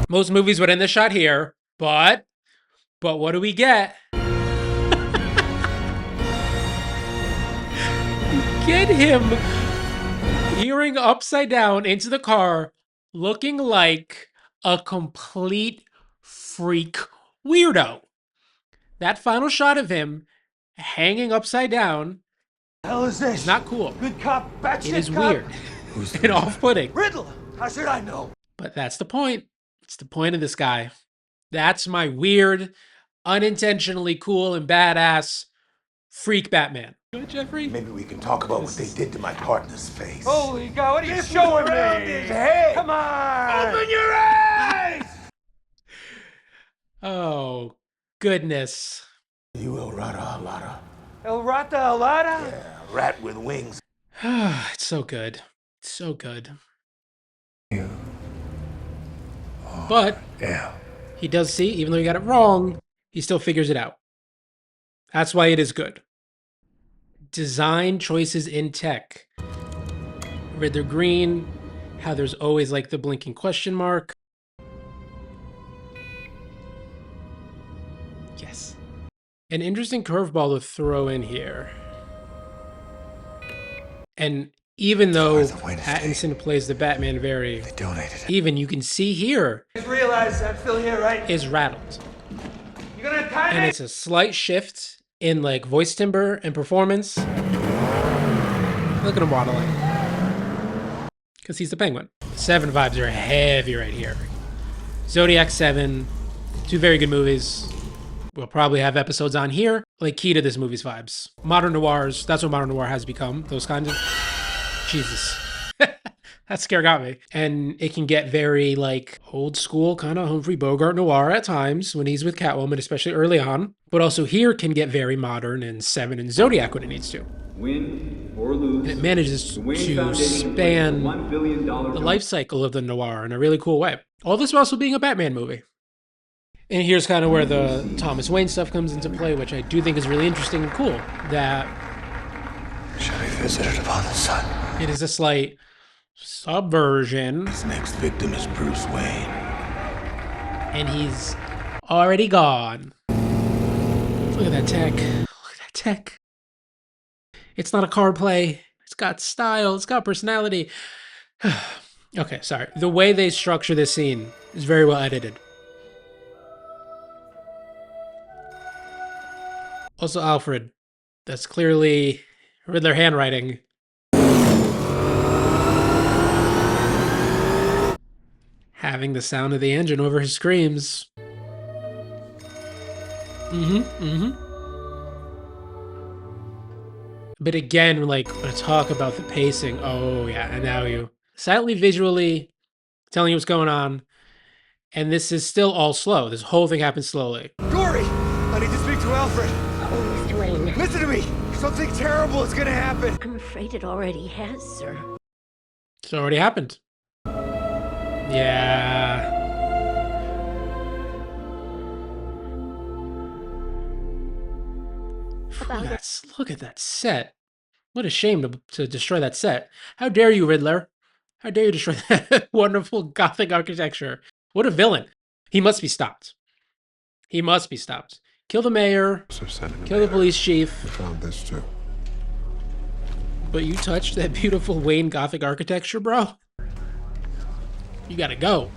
Most movies would end the shot here. But what do we get? Get him peering upside down into the car, looking like a complete freak weirdo. That final shot of him hanging upside down Hell is this? is not cool. Good cop, bad shit It is cop. weird and off-putting. Riddler! How should I know? But that's the point. It's the point of this guy. That's my weird, unintentionally cool and badass freak Batman. Good, Jeffrey? Maybe we can talk about what they did to my partner's face. Holy God, what are you showing me? His head. Come on! Open your eyes! Oh, goodness. You El Rata Alada. El Rata Alada? Yeah, rat with wings. It's so good. It's so good. But Yeah. he does see, even though he got it wrong, he still figures it out. That's why it is good. Design choices in tech. Riddler green, how there's always like the blinking question mark. Yes. An interesting curveball to throw in here. And even though the Wayne Pattinson plays the Batman very They donated it. even, you can see here Just realize I'm still here, right? is rattled. You gonna tie And me? it's a slight shift in like voice timbre and performance. Look at him waddling. Because he's the Penguin. Seven vibes are heavy right here. Zodiac 7, two very good movies. We'll probably have episodes on here. Like key to this movie's vibes. Modern noirs, that's what modern noir has become. Those kinds of... Jesus. That scare got me. And it can get very like old school kind of Humphrey Bogart noir at times when he's with Catwoman, especially early on. But also here can get very modern and Seven and Zodiac when it needs to. Win or lose, And it manages to span the life cycle of the noir in a really cool way. All this while also being a Batman movie. And here's kind of where the Thomas Wayne stuff comes into play, which I do think is really interesting and cool. That Shall be visited upon the sun. it is a slight subversion. His next victim is Bruce Wayne. And he's already gone. Look at that tech. Look at that tech. It's not a card play. It's got style. It's got personality. Okay, sorry. The way they structure this scene is very well edited. Also, Alfred. That's clearly Riddler handwriting. Having the sound of the engine over his screams. But again, like, when I talk about the pacing, oh yeah, and now you silently, visually telling you what's going on. And this is still all slow. This whole thing happens slowly. Dory! I need to speak to Alfred. Oh, Mr. Wayne. Listen to me! Something terrible is gonna happen! I'm afraid it already has, sir. It's already happened. Yeah. Look at that set. What a shame to destroy that set. How dare you, Riddler? How dare you destroy that wonderful Gothic architecture? What a villain. He must be stopped. He must be stopped. Kill the mayor. Kill the police chief. I found this too. But you touched that beautiful Wayne Gothic architecture, bro? You gotta go.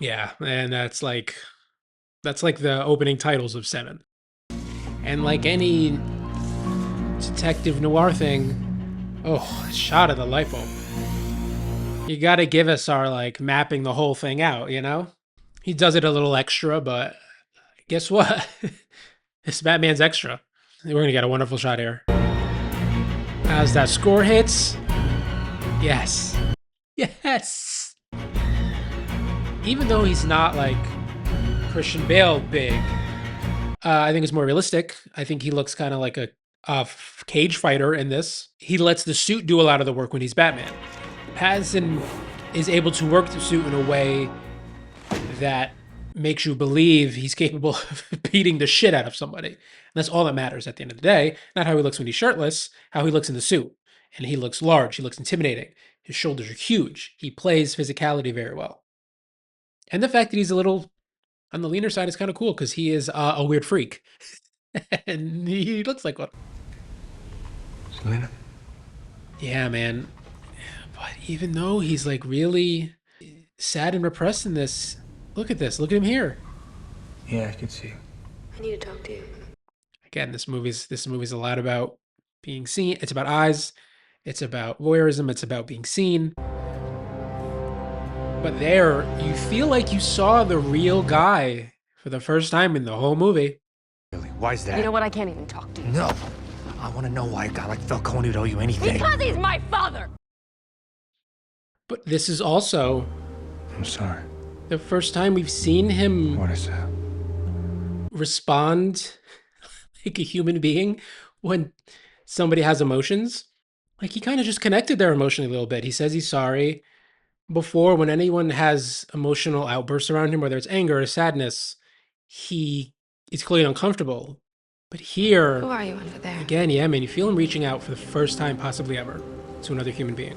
Yeah, and that's like the opening titles of Seven. And like any detective noir thing, oh, shot of the light bulb. You gotta give us our like mapping the whole thing out, you know? He does it a little extra, but guess what? This Batman's extra. We're gonna get a wonderful shot here. As that score hits, yes. Yes! Even though he's not like Christian Bale big, I think it's more realistic. I think he looks kind of like a cage fighter in this. He lets the suit do a lot of the work when he's Batman. Pattinson is able to work the suit in a way that makes you believe he's capable of beating the shit out of somebody. And that's all that matters at the end of the day. Not how he looks when he's shirtless, how he looks in the suit. And he looks large, he looks intimidating. His shoulders are huge. He plays physicality very well. And the fact that he's a little on the leaner side is kind of cool because he is a weird freak. And he looks like one. Selena? Yeah, man. But even though he's like really sad and repressed in this, look at this. Look at him here. Yeah, I can see. I need to talk to you. Again, this movie's a lot about being seen. It's about eyes. It's about voyeurism. It's about being seen. But there, you feel like you saw the real guy for the first time in the whole movie. Really? Why's that? You know what? I can't even talk to you. No. I want to know why a guy like Falcone would owe you anything. Because he's my father! But this is also I'm sorry. the first time we've seen him What is that? respond like a human being when somebody has emotions. Like he kind of just connected there emotionally a little bit. He says he's sorry. Before, when anyone has emotional outbursts around him, whether it's anger or sadness, he is clearly uncomfortable. But here, Who are you under there? again, yeah, man, you feel him reaching out for the first time possibly ever to another human being.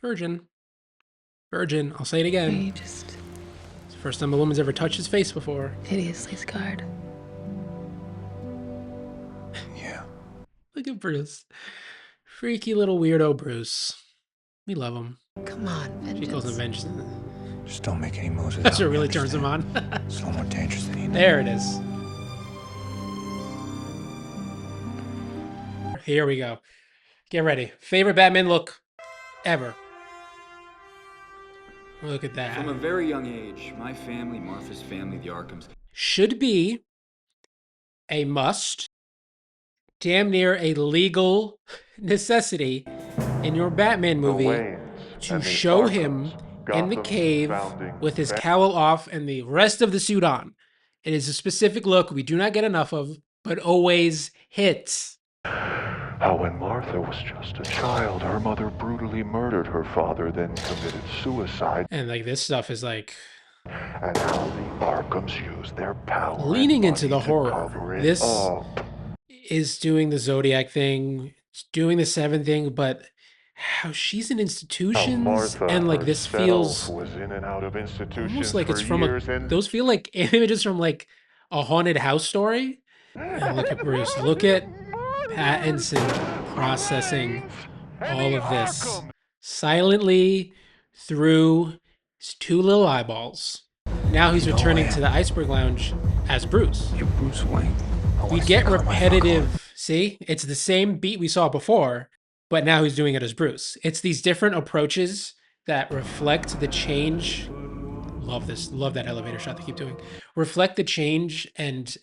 Virgin. Virgin. I'll say it again. Just First time a woman's ever touched his face before. Hideously scarred. Yeah. Look at Bruce. Freaky little weirdo Bruce. We love him. Come on, She calls him vengeance. vengeance. Just don't make any moves without That's what me, really turns him understand? on. It's a little more dangerous than you know. There it is. Here we go. Get ready. Favorite Batman look ever. Look at that. From a very young age, my family, Martha's family, the Arkhams. Should be a must, damn near a legal necessity in your Batman movie to show him in the cave with his cowl off and the rest of the suit on. It is a specific look we do not get enough of, but always hits. How when Martha was just a child, her mother brutally murdered her father, then committed suicide. And like this stuff is like... And how the Arkhams use their power. Leaning into the horror. This up. is doing the Zodiac thing, it's doing the Seven thing, but how she's in institutions and like this feels was in and out of institutions almost like for it's from years those feel like images from like a haunted house story. And look at Bruce. Look at Pattinson processing all of this silently through his two little eyeballs. Now he's returning to the Iceberg Lounge as Bruce. You're Bruce Wayne. We get repetitive. See, it's the same beat we saw before, but now he's doing it as Bruce. It's these different approaches that reflect the change. Love this. Love that elevator shot they keep doing. Reflect the change and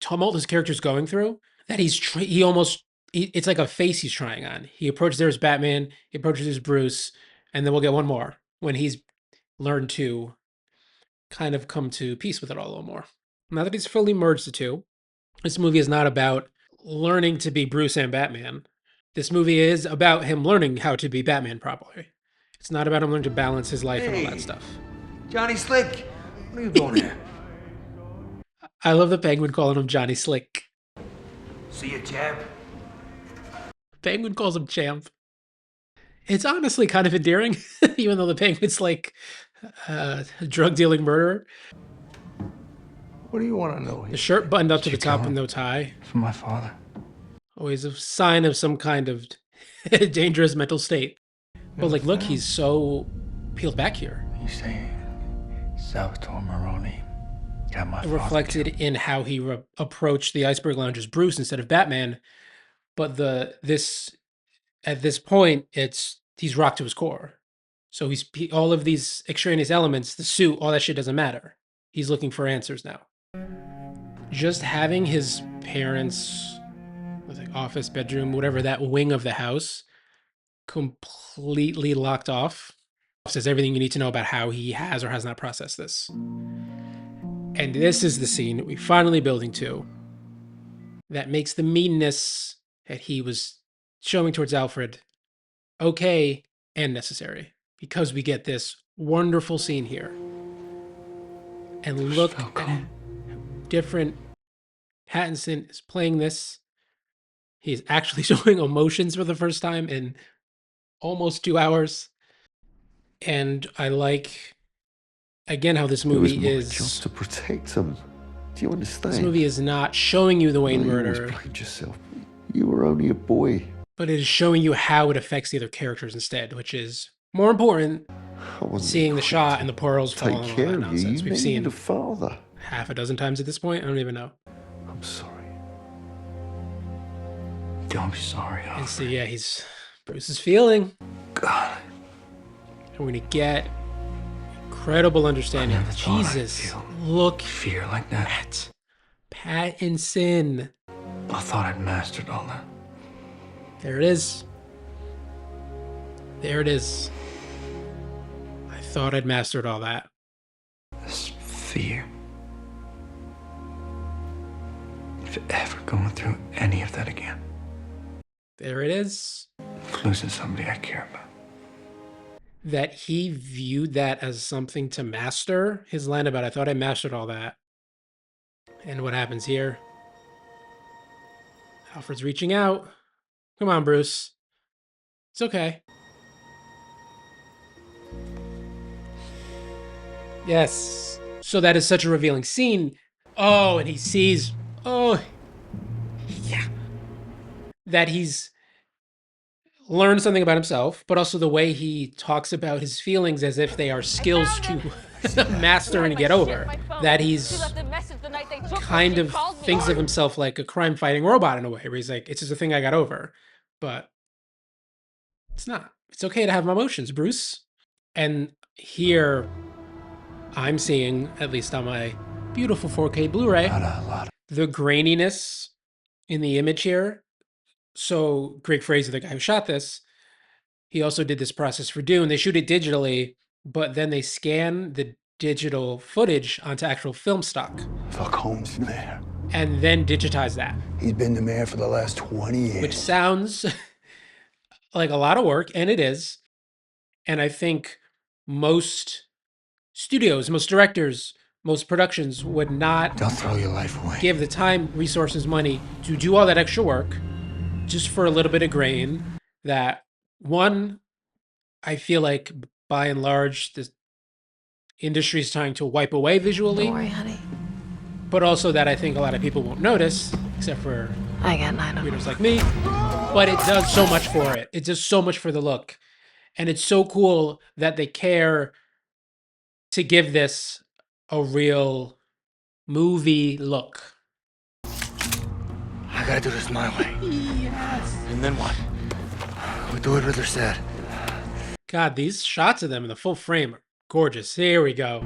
tumult his character's going through. That it's like a face he's trying on. He approaches there as Batman. He approaches as Bruce, and then we'll get one more when he's learned to kind of come to peace with it all a little more. Now that he's fully merged the two, this movie is not about learning to be Bruce and Batman. This movie is about him learning how to be Batman properly. It's not about him learning to balance his life and all that stuff. Johnny Slick, what are you doing here? I love the Penguin calling him Johnny Slick. See you, champ. Penguin calls him champ. It's honestly kind of endearing, even though the Penguin's like a drug-dealing murderer. What do you want to know? The shirt buttoned up to the top with no tie. For my father. Always a sign of some kind of dangerous mental state. But like, look, he's so peeled back here. You say Salvatore Maroni got my father reflected killed. in how he approached the Iceberg Lounge as Bruce instead of Batman. But at this point, he's rocked to his core. So all of these extraneous elements, the suit, all that shit doesn't matter. He's looking for answers now. Just having his parents' like office, bedroom, whatever, that wing of the house completely locked off. Says everything you need to know about how he has or has not processed this. And this is the scene that we finally building to that makes the meanness that he was showing towards Alfred okay and necessary, because we get this wonderful scene here. And look at how different Pattinson is playing this. He's actually showing emotions for the first time in almost 2 hours. And I like, again, how this movie is just to protect him. Do you understand? This movie is not showing you the Wayne murder. You played yourself. You were only a boy. But it is showing you how it affects the other characters instead, which is more important. Seeing the shot and the pearls falling and all that nonsense. We've seen a father. half a dozen times at this point. I don't even know. I'm sorry. Don't be sorry, And so yeah, Bruce is feeling. God. And we're gonna get incredible understanding. I never thought I'd Jesus, feel look fear like that. at Pattinson. I thought I'd mastered all that. There it is. There it is. I thought I'd mastered all that. This fear. If you're ever going through any of that again. There it is. Losing somebody I care about. That he viewed that as something to master. His line about, I thought I mastered all that. And what happens here? Alfred's reaching out. Come on, Bruce. It's okay. Yes. So that is such a revealing scene. Oh, and he sees, oh, yeah, that he's learned something about himself, but also the way he talks about his feelings as if they are skills to master and get over. That he's kind of thinks of himself like a crime-fighting robot in a way, where he's like, it's just a thing I got over. But it's not. It's okay to have emotions, Bruce. And here, I'm seeing, at least on my beautiful 4K Blu-ray, the graininess in the image here. So Greg Fraser, the guy who shot this, he also did this process for Dune. They shoot it digitally, but then they scan the digital footage onto actual film stock. Fuck Holmes there. And then digitize that. He's been the mayor for the last 20 years. Which sounds like a lot of work, and it is. And I think most studios, most directors, most productions would not Don't throw your life away. give the time, resources, money to do all that extra work just for a little bit of grain that, one, I feel like by and large, the industry is trying to wipe away visually. Don't worry, honey. But also that I think a lot of people won't notice, except for I got 9 readers like me. But it does so much for it. It does so much for the look. And it's so cool that they care to give this a real movie look. I gotta do this my way. Yes. And then what? We do what Riddler said. God, these shots of them in the full frame are gorgeous. Here we go.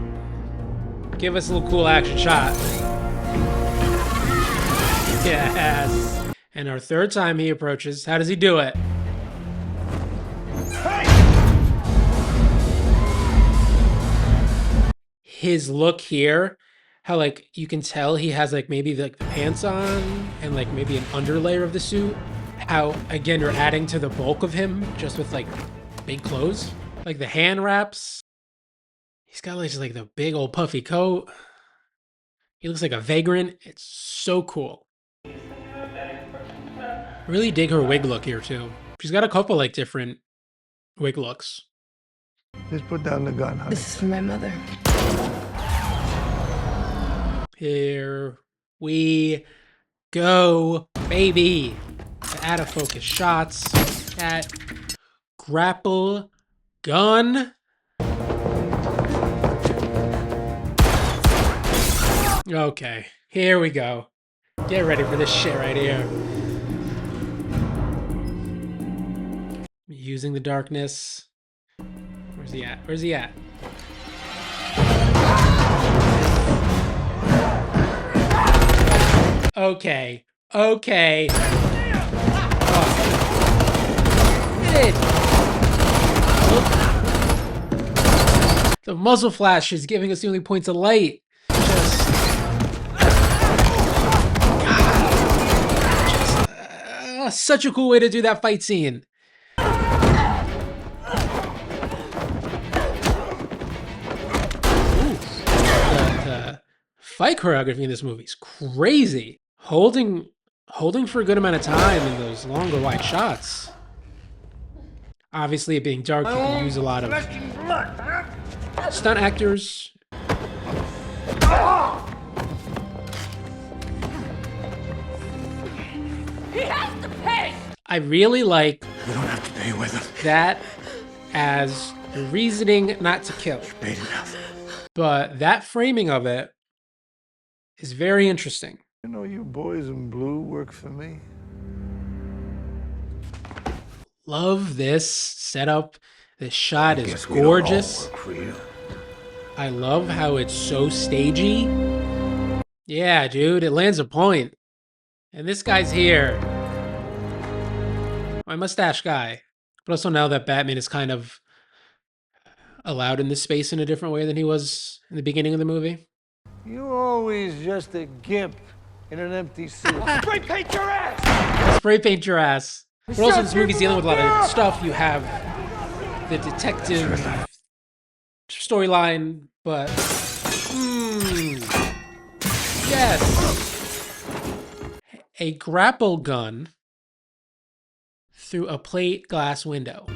Give us a little cool action shot. Yes. And our third time he approaches. How does he do it? His look here, how like you can tell he has like maybe like the pants on and like maybe an underlayer of the suit. How again you're adding to the bulk of him just with like big clothes, like the hand wraps. He's got like just like the big old puffy coat. He looks like a vagrant. It's so cool. Really dig her wig look here too. She's got a couple like different wig looks. Just put down the gun, honey. This is for my mother. Here we go, baby. The out of focus shots. That grapple gun. Okay, here we go. Get ready for this shit right here. Using the darkness. Where's he at? Where's he at? Okay. Okay. Oh. The muzzle flash is giving us the only points of light. Such a cool way to do that fight scene. The fight choreography in this movie is crazy. Holding for a good amount of time in those longer wide shots. Obviously, it being dark, you can use a lot of stunt actors. He has to pay! I really like We don't have to pay with him. that as the reasoning not to kill. Bait enough. But that framing of it is very interesting. You know, you boys in blue work for me. Love this setup. This shot is gorgeous. I love how it's so stagey. Yeah, dude, it lands a point. And this guy's here. My mustache guy. But also now that Batman is kind of allowed in this space in a different way than he was in the beginning of the movie. You're always just a gimp in an empty suit. Spray paint your ass! Spray paint your ass. But also this movie's dealing with a lot of stuff. You have the detective storyline, but yes, a grapple gun through a plate glass window.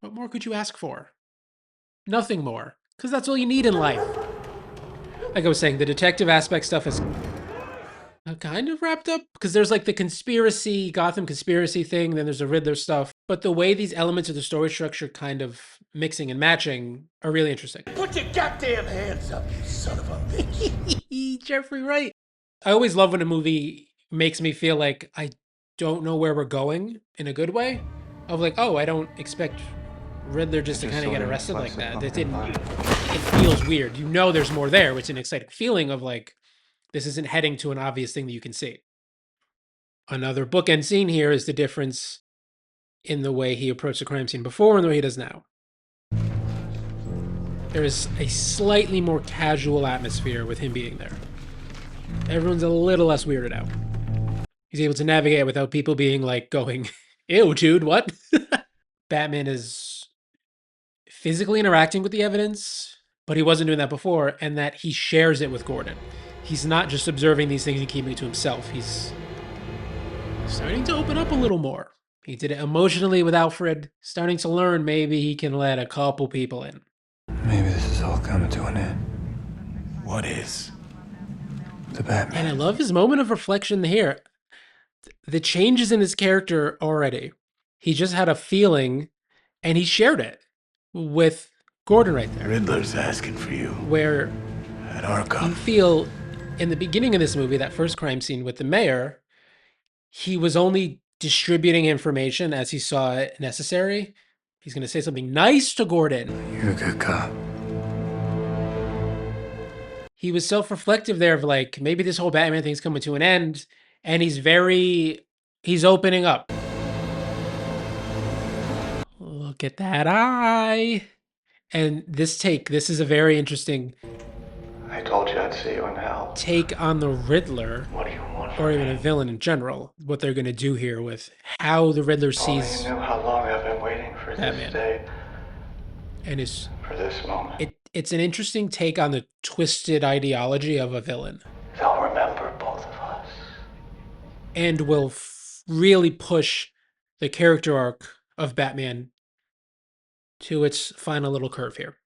What more could you ask for? Nothing more. Because that's all you need in life. Like I was saying, the detective aspect stuff is kind of wrapped up. Because there's like the conspiracy, Gotham conspiracy thing, then there's the Riddler stuff. But the way these elements of the story structure kind of mixing and matching are really interesting. Put your goddamn hands up, you son of a bitch. Jeffrey Wright. I always love when a movie makes me feel like I don't know where we're going in a good way. Of like, oh, I don't expect Riddler just to kind of get arrested like that. It feels weird. You know there's more there, which is an exciting feeling of like, this isn't heading to an obvious thing that you can see. Another bookend scene here is the difference in the way he approached the crime scene before and the way he does now. There is a slightly more casual atmosphere with him being there. Everyone's a little less weirded out. He's able to navigate without people being like going, ew, dude, what? Batman is physically interacting with the evidence, but he wasn't doing that before, and that he shares it with Gordon. He's not just observing these things and keeping it to himself. He's starting to open up a little more. He did it emotionally with Alfred, starting to learn maybe he can let a couple people in. Maybe this is all coming to an end. What is? The Batman. And I love his moment of reflection here. The changes in his character already. He just had a feeling, and he shared it with Gordon right there. Riddler's asking for you. Where at Arkham. You feel, in the beginning of this movie, that first crime scene with the mayor, he was only distributing information as he saw it necessary. He's going to say something nice to Gordon. You're a good cop. He was self-reflective there of like, maybe this whole Batman thing's coming to an end. And he's opening up. Look at that eye. And this is a very interesting I told you I'd see you in hell. Take on the Riddler. What do you want? Or even a villain in general. What they're going to do here with how the Riddler sees you knew how long I've been waiting for Batman. This day. And for this moment. It's an interesting take on the twisted ideology of a villain. They'll remember both of us. And will really push the character arc of Batman to its final little curve here.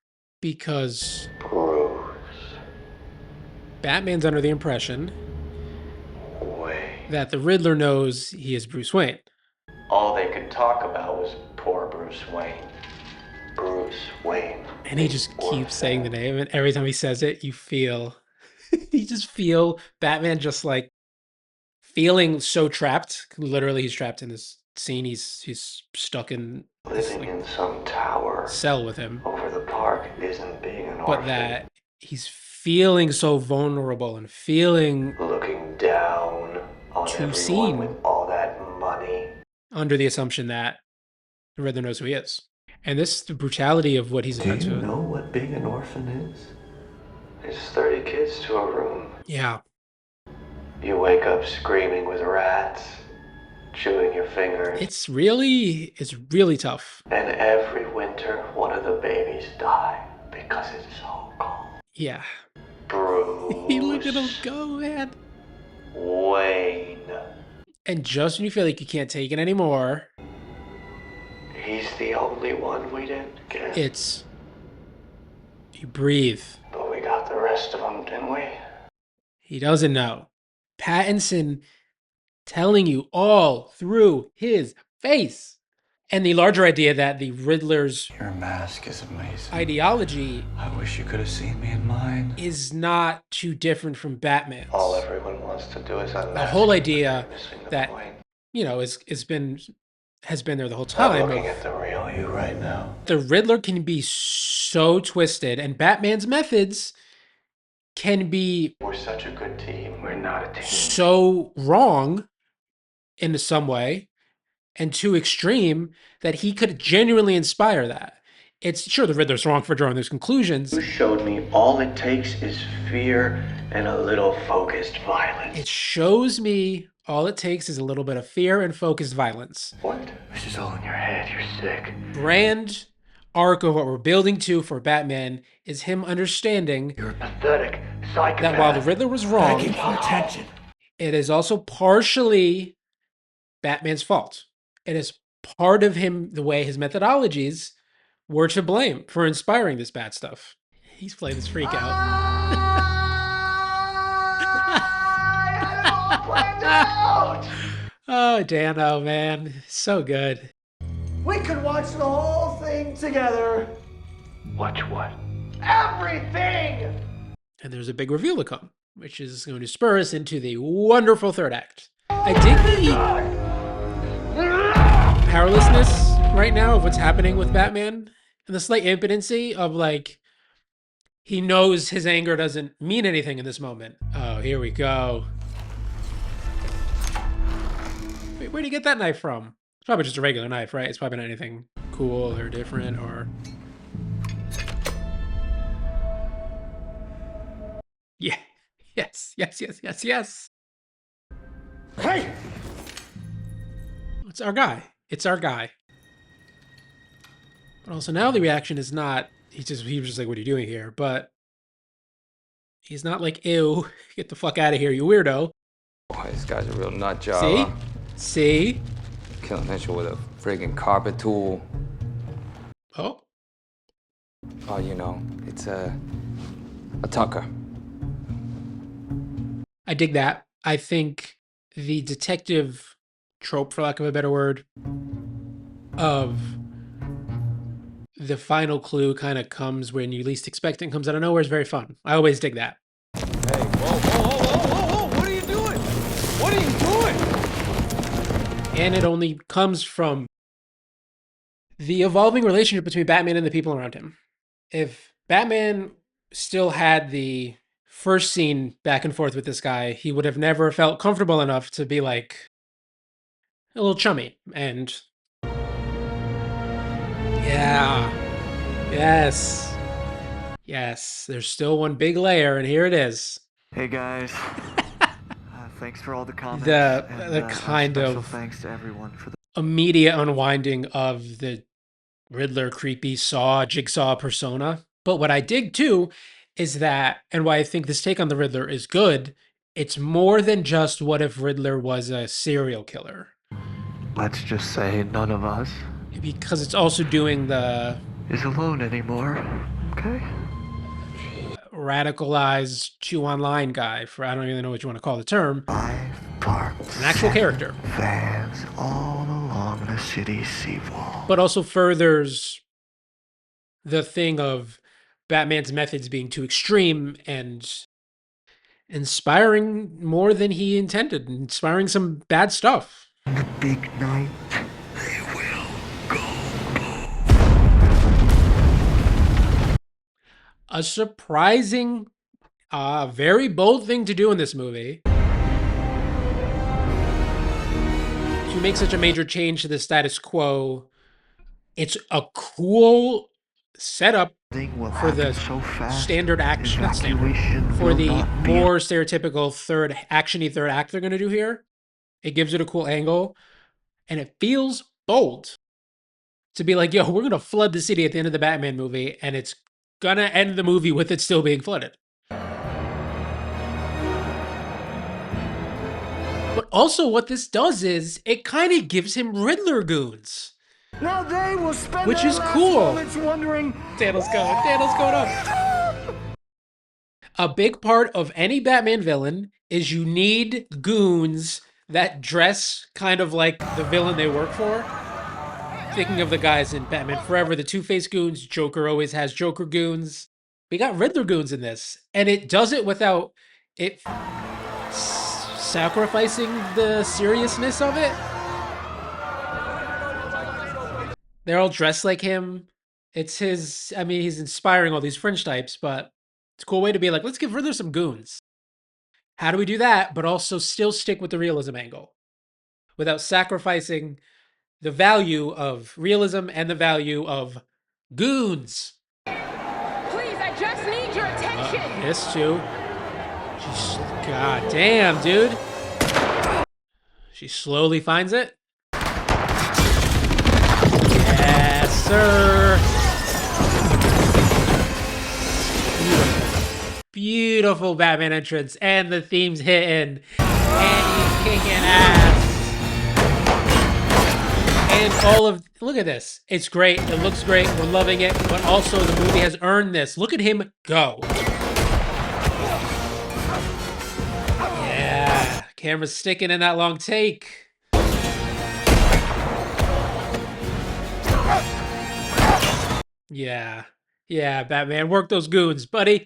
Because Batman's under the impression that the Riddler knows he is Bruce Wayne. All they could talk about was poor Bruce Wayne. Bruce Wayne. And he just keeps saying the name, and every time he says it, you feel, you just feel Batman just like feeling so trapped. Literally, he's trapped in this scene. He's stuck in this, living in some tower cell with him over the park isn't being an orphan. But that he's feeling so vulnerable and feeling looking down on too everyone seen with all that money, under the assumption that the Riddler knows who he is. And the brutality of what he's about to... Do you know what being an orphan is? There's 30 kids to a room. Yeah. You wake up screaming with rats, chewing your fingers. It's really tough. And every winter, one of the babies die because it's so cold. Yeah. Bruce. Look at him go, man. Wayne. And just when you feel like you can't take it anymore... He's the only one we didn't get. You breathe. But we got the rest of them, didn't we? He doesn't know. Pattinson telling you all through his face. And the larger idea that the Riddler's Your mask is amazing. Ideology I wish you could have seen me in mine. Is not too different from Batman's. All everyone wants to do is unmask. The whole idea that, has been there the whole time. I'm looking at the real you right now. The Riddler can be so twisted, and Batman's methods can be... We're such a good team. We're not a team. So wrong in some way, and too extreme, that he could genuinely inspire that. It's sure the Riddler's wrong for drawing those conclusions. You showed me all it takes is fear and a little focused violence. It shows me all it takes is a little bit of fear and focused violence. What? This is all in your head. You're sick. Brand arc of what we're building to for Batman is him understanding you're a pathetic psychopath. That while the Riddler was wrong, Begging for attention. It is also partially Batman's fault. It is part of him, the way his methodologies were to blame for inspiring this bad stuff. He's playing this freak out. Oh, Dano, man. So good. We could watch the whole thing together. Watch what? Everything! And there's a big reveal to come, which is going to spur us into the wonderful third act. I dig the powerlessness right now of what's happening with Batman, and the slight impotency of, like, he knows his anger doesn't mean anything in this moment. Oh, here we go. Wait, where'd he get that knife from? It's probably just a regular knife, right? It's probably not anything cool or different or... Yeah. Yes. Hey! It's our guy. It's our guy. But also now the reaction is not, he was just like, what are you doing here? But he's not like, ew, get the fuck out of here, you weirdo. Boy, this guy's a real nut job. See? Killing Mitchell with a friggin' carpet tool. Oh? Oh, you know, it's a tucker. I dig that. I think the detective trope, for lack of a better word, of the final clue kind of comes when you least expect it and comes out of nowhere is very fun. I always dig that. Hey, whoa, what are you doing? What are you doing? And it only comes from the evolving relationship between Batman and the people around him. If Batman still had the first scene back and forth with this guy, he would have never felt comfortable enough to be like a little chummy. And yeah, yes, there's still one big layer, and here it is. Hey guys, thanks for all the comments. The kind of thanks to everyone for the immediate unwinding of the Riddler creepy jigsaw persona. But what I dig too is that, and why I think this take on the Riddler is good, it's more than just what if Riddler was a serial killer. Let's just say none of us Because it's also doing the is alone anymore, okay? radicalized chew online guy, for I don't even know what you want to call the term. I've parked an actual character. Vans all along the city's seawall. But also furthers the thing of Batman's methods being too extreme and inspiring more than he intended, inspiring some bad stuff. The big night, they will go. A surprising, very bold thing to do in this movie. To make such a major change to the status quo. It's a cool setup for the standard action, not standard, for the more stereotypical actiony third act they're going to do here. It gives it a cool angle, and it feels bold to be like, yo, we're going to flood the city at the end of the Batman movie, and it's going to end the movie with it still being flooded. But also what this does is it kind of gives him Riddler goons. Now they will spend which their is last cool. moments wondering, Dano's going up. A big part of any Batman villain is you need goons that dress kind of like the villain they work for. Thinking of the guys in Batman Forever, the Two-Face goons, Joker always has Joker goons. We got Riddler goons in this, and it does it without it sacrificing the seriousness of it. They're all dressed like him. It's his, I mean, he's inspiring all these fringe types, but it's a cool way to be like, let's give Riddler some goons. How do we do that, but also still stick with the realism angle without sacrificing the value of realism and the value of goons? Please, I just need your attention. This too. She's, god damn, dude. She slowly finds it. Yes, sir. Beautiful Batman entrance, and the theme's hitting, and he's kicking ass. And all of, look at this. It's great. It looks great. We're loving it. But also the movie has earned this. Look at him go. Yeah. Camera's sticking in that long take. Yeah. Yeah, Batman. Work those goons, buddy. See?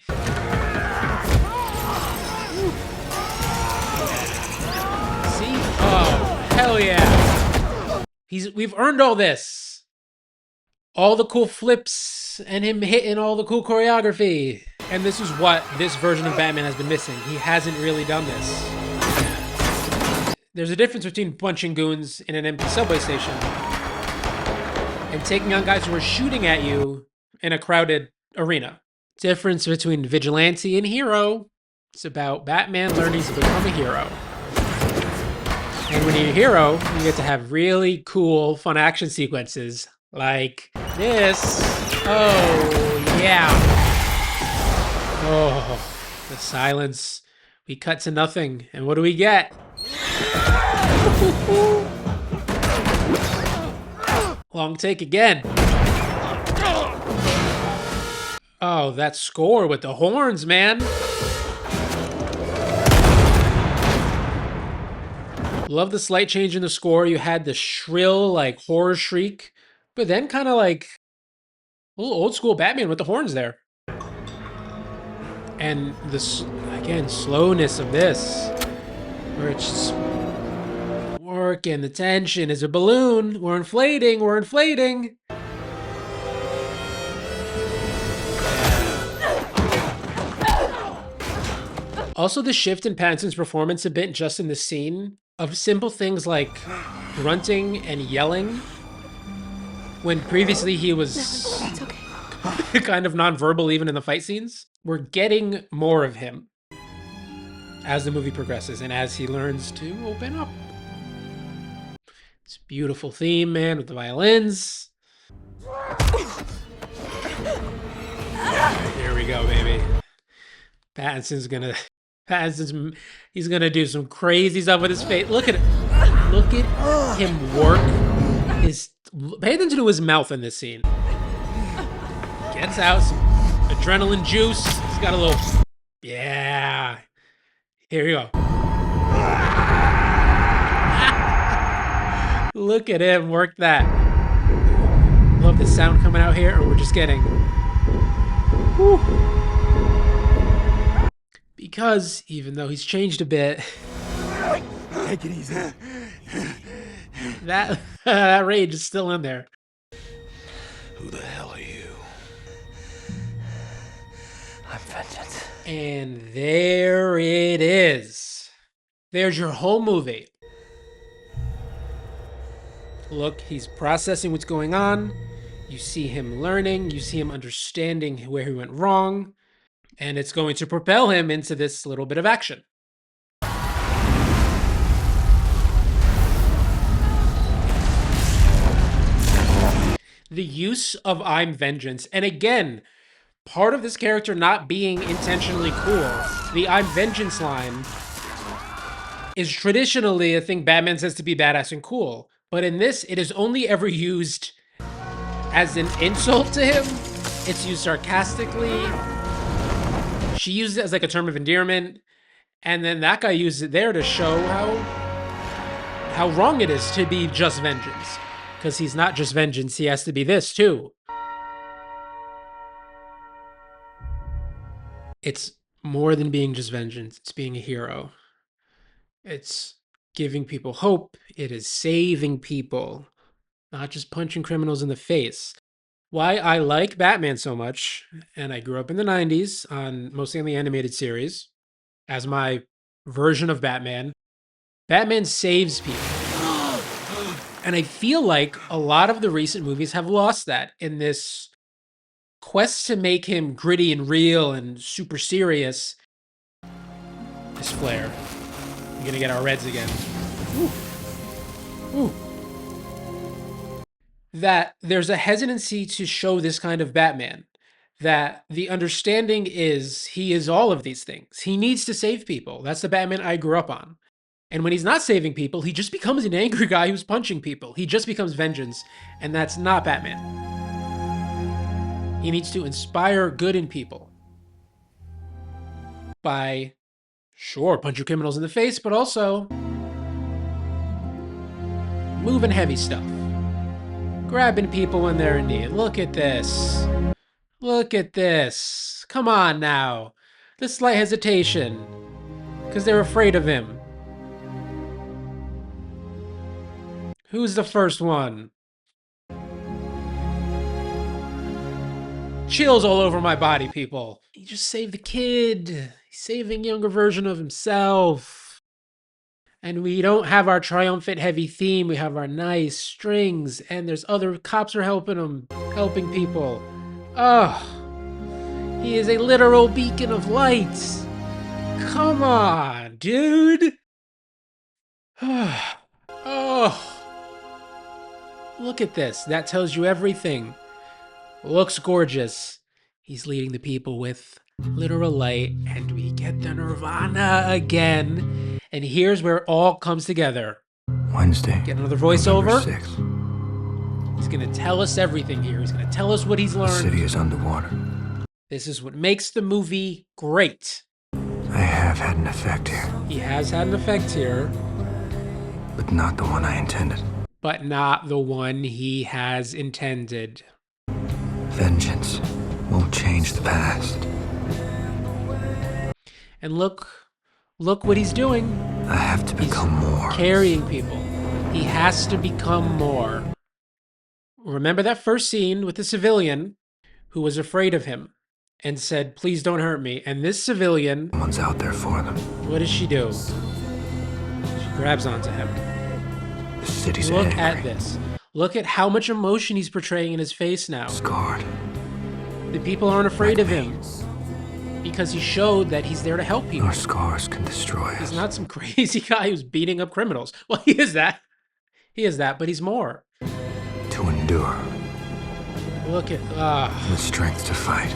Oh, hell yeah. We've earned all this. All the cool flips and him hitting all the cool choreography. And this is what this version of Batman has been missing. He hasn't really done this. There's a difference between punching goons in an empty subway station and taking on guys who are shooting at you in a crowded arena. Difference between vigilante and hero. It's about Batman learning to become a hero. And when you're a hero, you get to have really cool, fun action sequences like this. Oh, yeah. Oh, the silence. We cut to nothing. And what do we get? Long take again. Oh, that score with the horns, man. Love the slight change in the score. You had the shrill, like, horror shriek, but then kind of like a little old school Batman with the horns there. And this, again, slowness of this, where it's just working, the tension is a balloon. We're inflating, we're inflating. Also, the shift in Pattinson's performance a bit just in the scene of simple things like grunting and yelling, when previously he was kind of nonverbal even in the fight scenes. We're getting more of him as the movie progresses and as he learns to open up. It's a beautiful theme, man, with the violins. Here we go, baby. Pattinson's he's gonna do some crazy stuff with his face. Look at him work pay attention to his mouth in this scene. Gets out some adrenaline juice. He's got a little, yeah. Here you go. Look at him work that. Love the sound coming out here, or we're just getting. Whew. Because even though he's changed a bit, take it easy. That rage is still in there. Who the hell are you? I'm vengeance. And there it is. There's your whole movie. Look, he's processing what's going on. You see him learning. You see him understanding where he went wrong. And it's going to propel him into this little bit of action. The use of I'm vengeance. And again, part of this character not being intentionally cool, the I'm vengeance line is traditionally a thing Batman says to be badass and cool. But in this, it is only ever used as an insult to him. It's used sarcastically. She used it as like a term of endearment. And then that guy used it there to show how wrong it is to be just vengeance. Because he's not just vengeance, he has to be this too. It's more than being just vengeance. It's being a hero. It's giving people hope. It is saving people, not just punching criminals in the face. Why I like Batman so much, and I grew up in the 90s, mostly on the animated series, as my version of Batman. Batman saves people. And I feel like a lot of the recent movies have lost that in this quest to make him gritty and real and super serious. This flare. We're gonna get our reds again. Ooh. Ooh. That there's a hesitancy to show this kind of Batman. That the understanding is he is all of these things. He needs to save people. That's the Batman I grew up on. And when he's not saving people, he just becomes an angry guy who's punching people. He just becomes vengeance, and that's not Batman. He needs to inspire good in people by, sure, punching criminals in the face, but also moving heavy stuff. Grabbing people when they're in need. Look at this. Look at this. Come on now. This slight hesitation. Because they're afraid of him. Who's the first one? Chills all over my body, people. He just saved the kid. He's saving a younger version of himself. And we don't have our triumphant heavy theme. We have our nice strings. And there's other cops are helping him. Helping people. Oh. He is a literal beacon of light. Come on, dude. Oh. Look at this. That tells you everything. Looks gorgeous. He's leading the people with literal light. And we get the Nirvana again. And here's where it all comes together. Wednesday. Get another voiceover. 6th. He's going to tell us everything here. He's going to tell us what he's learned. The city is underwater. This is what makes the movie great. I have had an effect here. He has had an effect here. But not the one I intended. But not the one he has intended. Vengeance won't change the past. And look what he's doing. I have to become more. Carrying people. He has to become more. Remember that first scene with the civilian who was afraid of him and said, please don't hurt me. And this civilian... Someone's out there for them. What does she do? She grabs onto him. The city's Look angry. at this. Look at how much emotion he's portraying in his face now. Scarred. The people aren't afraid of him. Because he showed that he's there to help people. Our scars can destroy us. He's not some crazy guy who's beating up criminals. Well, he is that. He is that, but he's more. To endure. Look at... the strength to fight.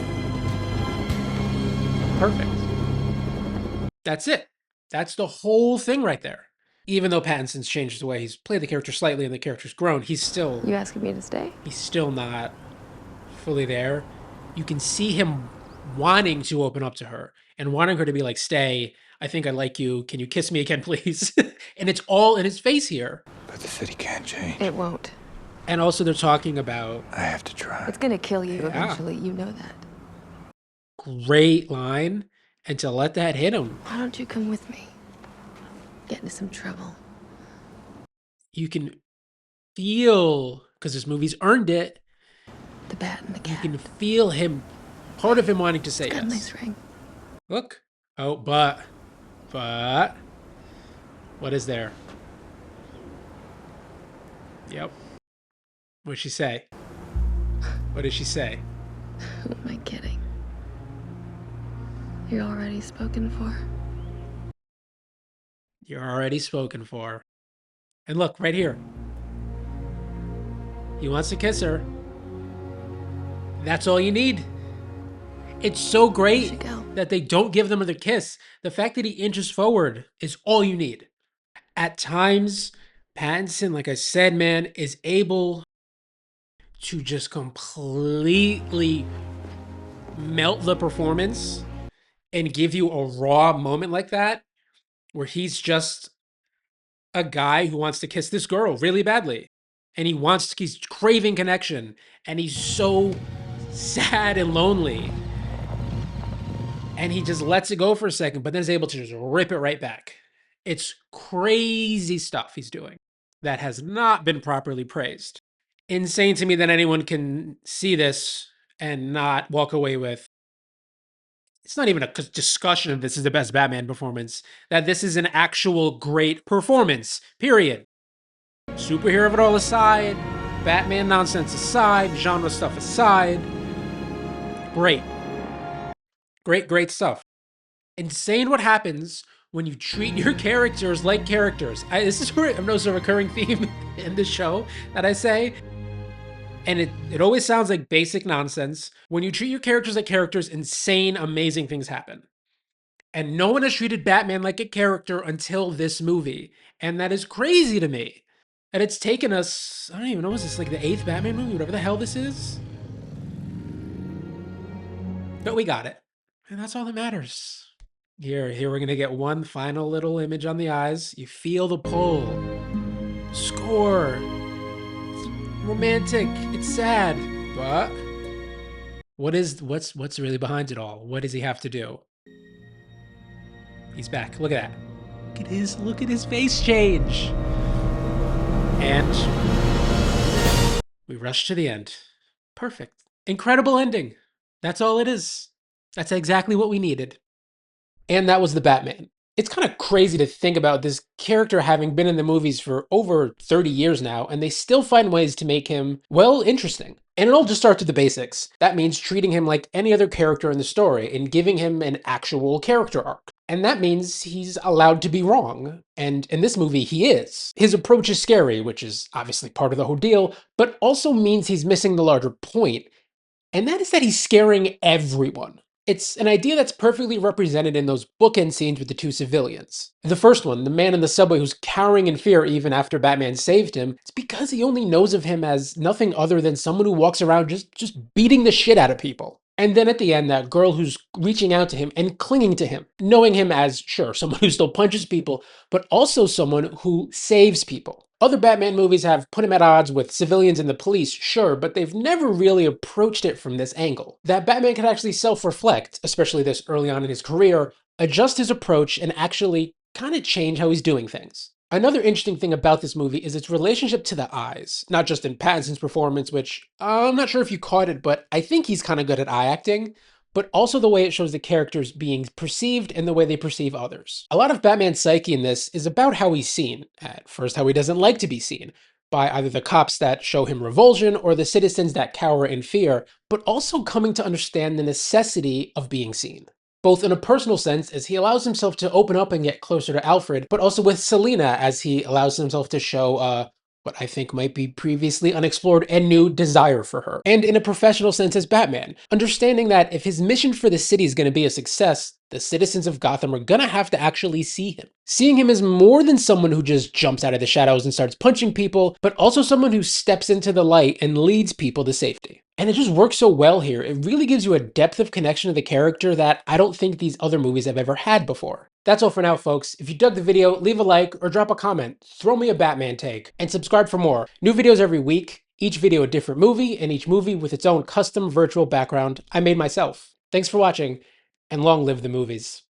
Perfect. That's it. That's the whole thing right there. Even though Pattinson's changed the way he's played the character slightly and the character's grown, he's still... You asking me to stay? He's still not fully there. You can see him wanting to open up to her and wanting her to be like, stay, I think I like you. Can you kiss me again, please? And it's all in his face here. But the city can't change. It won't. And also they're talking about... I have to try. It's gonna kill you eventually, you know that. Great line. And to let that hit him. Why don't you come with me? Get into some trouble. You can feel, because this movie's earned it. The bat and the cat. You can feel him, part of him wanting to say It's got yes. a nice ring. Look. Oh, but, what is there? Yep. What'd she say? What did she say? Who am I kidding? You're already spoken for. You're already spoken for. And look, right here. He wants to kiss her. That's all you need. It's so great that they don't give them another kiss. The fact that he inches forward is all you need. At times, Pattinson, like I said, man, is able to just completely melt the performance and give you a raw moment like that, where he's just a guy who wants to kiss this girl really badly. And he's craving connection. And he's so sad and lonely. And he just lets it go for a second, but then is able to just rip it right back. It's crazy stuff he's doing that has not been properly praised. Insane to me that anyone can see this and not walk away with, it's not even a discussion of this is the best Batman performance, that this is an actual great performance, period. Superhero of it all aside, Batman nonsense aside, genre stuff aside, great. Great stuff. Insane what happens when you treat your characters like characters. This is where I know it's a recurring theme in this show that I say, and it always sounds like basic nonsense. When you treat your characters like characters, insane, amazing things happen. And no one has treated Batman like a character until this movie. And that is crazy to me. And it's taken us, I don't even know, is this like the 8th Batman movie, whatever the hell this is? But we got it. And that's all that matters. Here we're gonna get one final little image on the eyes. You feel the pull. Score. It's romantic. It's sad. But what's really behind it all? What does he have to do? He's back. Look at that. Look at his face change. And we rush to the end. Perfect. Incredible ending. That's all it is. That's exactly what we needed. And that was the Batman. It's kind of crazy to think about this character having been in the movies for over 30 years now, and they still find ways to make him, well, interesting. And it all just starts with the basics. That means treating him like any other character in the story and giving him an actual character arc. And that means he's allowed to be wrong. And in this movie, he is. His approach is scary, which is obviously part of the whole deal, but also means he's missing the larger point. And that is that he's scaring everyone. It's an idea that's perfectly represented in those bookend scenes with the two civilians. The first one, the man in the subway who's cowering in fear even after Batman saved him, it's because he only knows of him as nothing other than someone who walks around just beating the shit out of people. And then at the end, that girl who's reaching out to him and clinging to him, knowing him as, sure, someone who still punches people, but also someone who saves people. Other Batman movies have put him at odds with civilians and the police, sure, but they've never really approached it from this angle. That Batman can actually self-reflect, especially this early on in his career, adjust his approach, and actually kind of change how he's doing things. Another interesting thing about this movie is its relationship to the eyes, not just in Pattinson's performance, which I'm not sure if you caught it, but I think he's kind of good at eye acting, but also the way it shows the characters being perceived and the way they perceive others. A lot of Batman's psyche in this is about how he's seen. At first, how he doesn't like to be seen, by either the cops that show him revulsion or the citizens that cower in fear, but also coming to understand the necessity of being seen. Both in a personal sense, as he allows himself to open up and get closer to Alfred, but also with Selina, as he allows himself to show what I think might be previously unexplored and new desire for her. And in a professional sense as Batman, understanding that if his mission for the city is going to be a success, the citizens of Gotham are gonna have to actually see him. Seeing him as more than someone who just jumps out of the shadows and starts punching people, but also someone who steps into the light and leads people to safety. And it just works so well here. It really gives you a depth of connection to the character that I don't think these other movies have ever had before. That's all for now, folks. If you dug the video, leave a like or drop a comment. Throw me a Batman take. And subscribe for more. New videos every week. Each video a different movie, and each movie with its own custom virtual background I made myself. Thanks for watching, and long live the movies.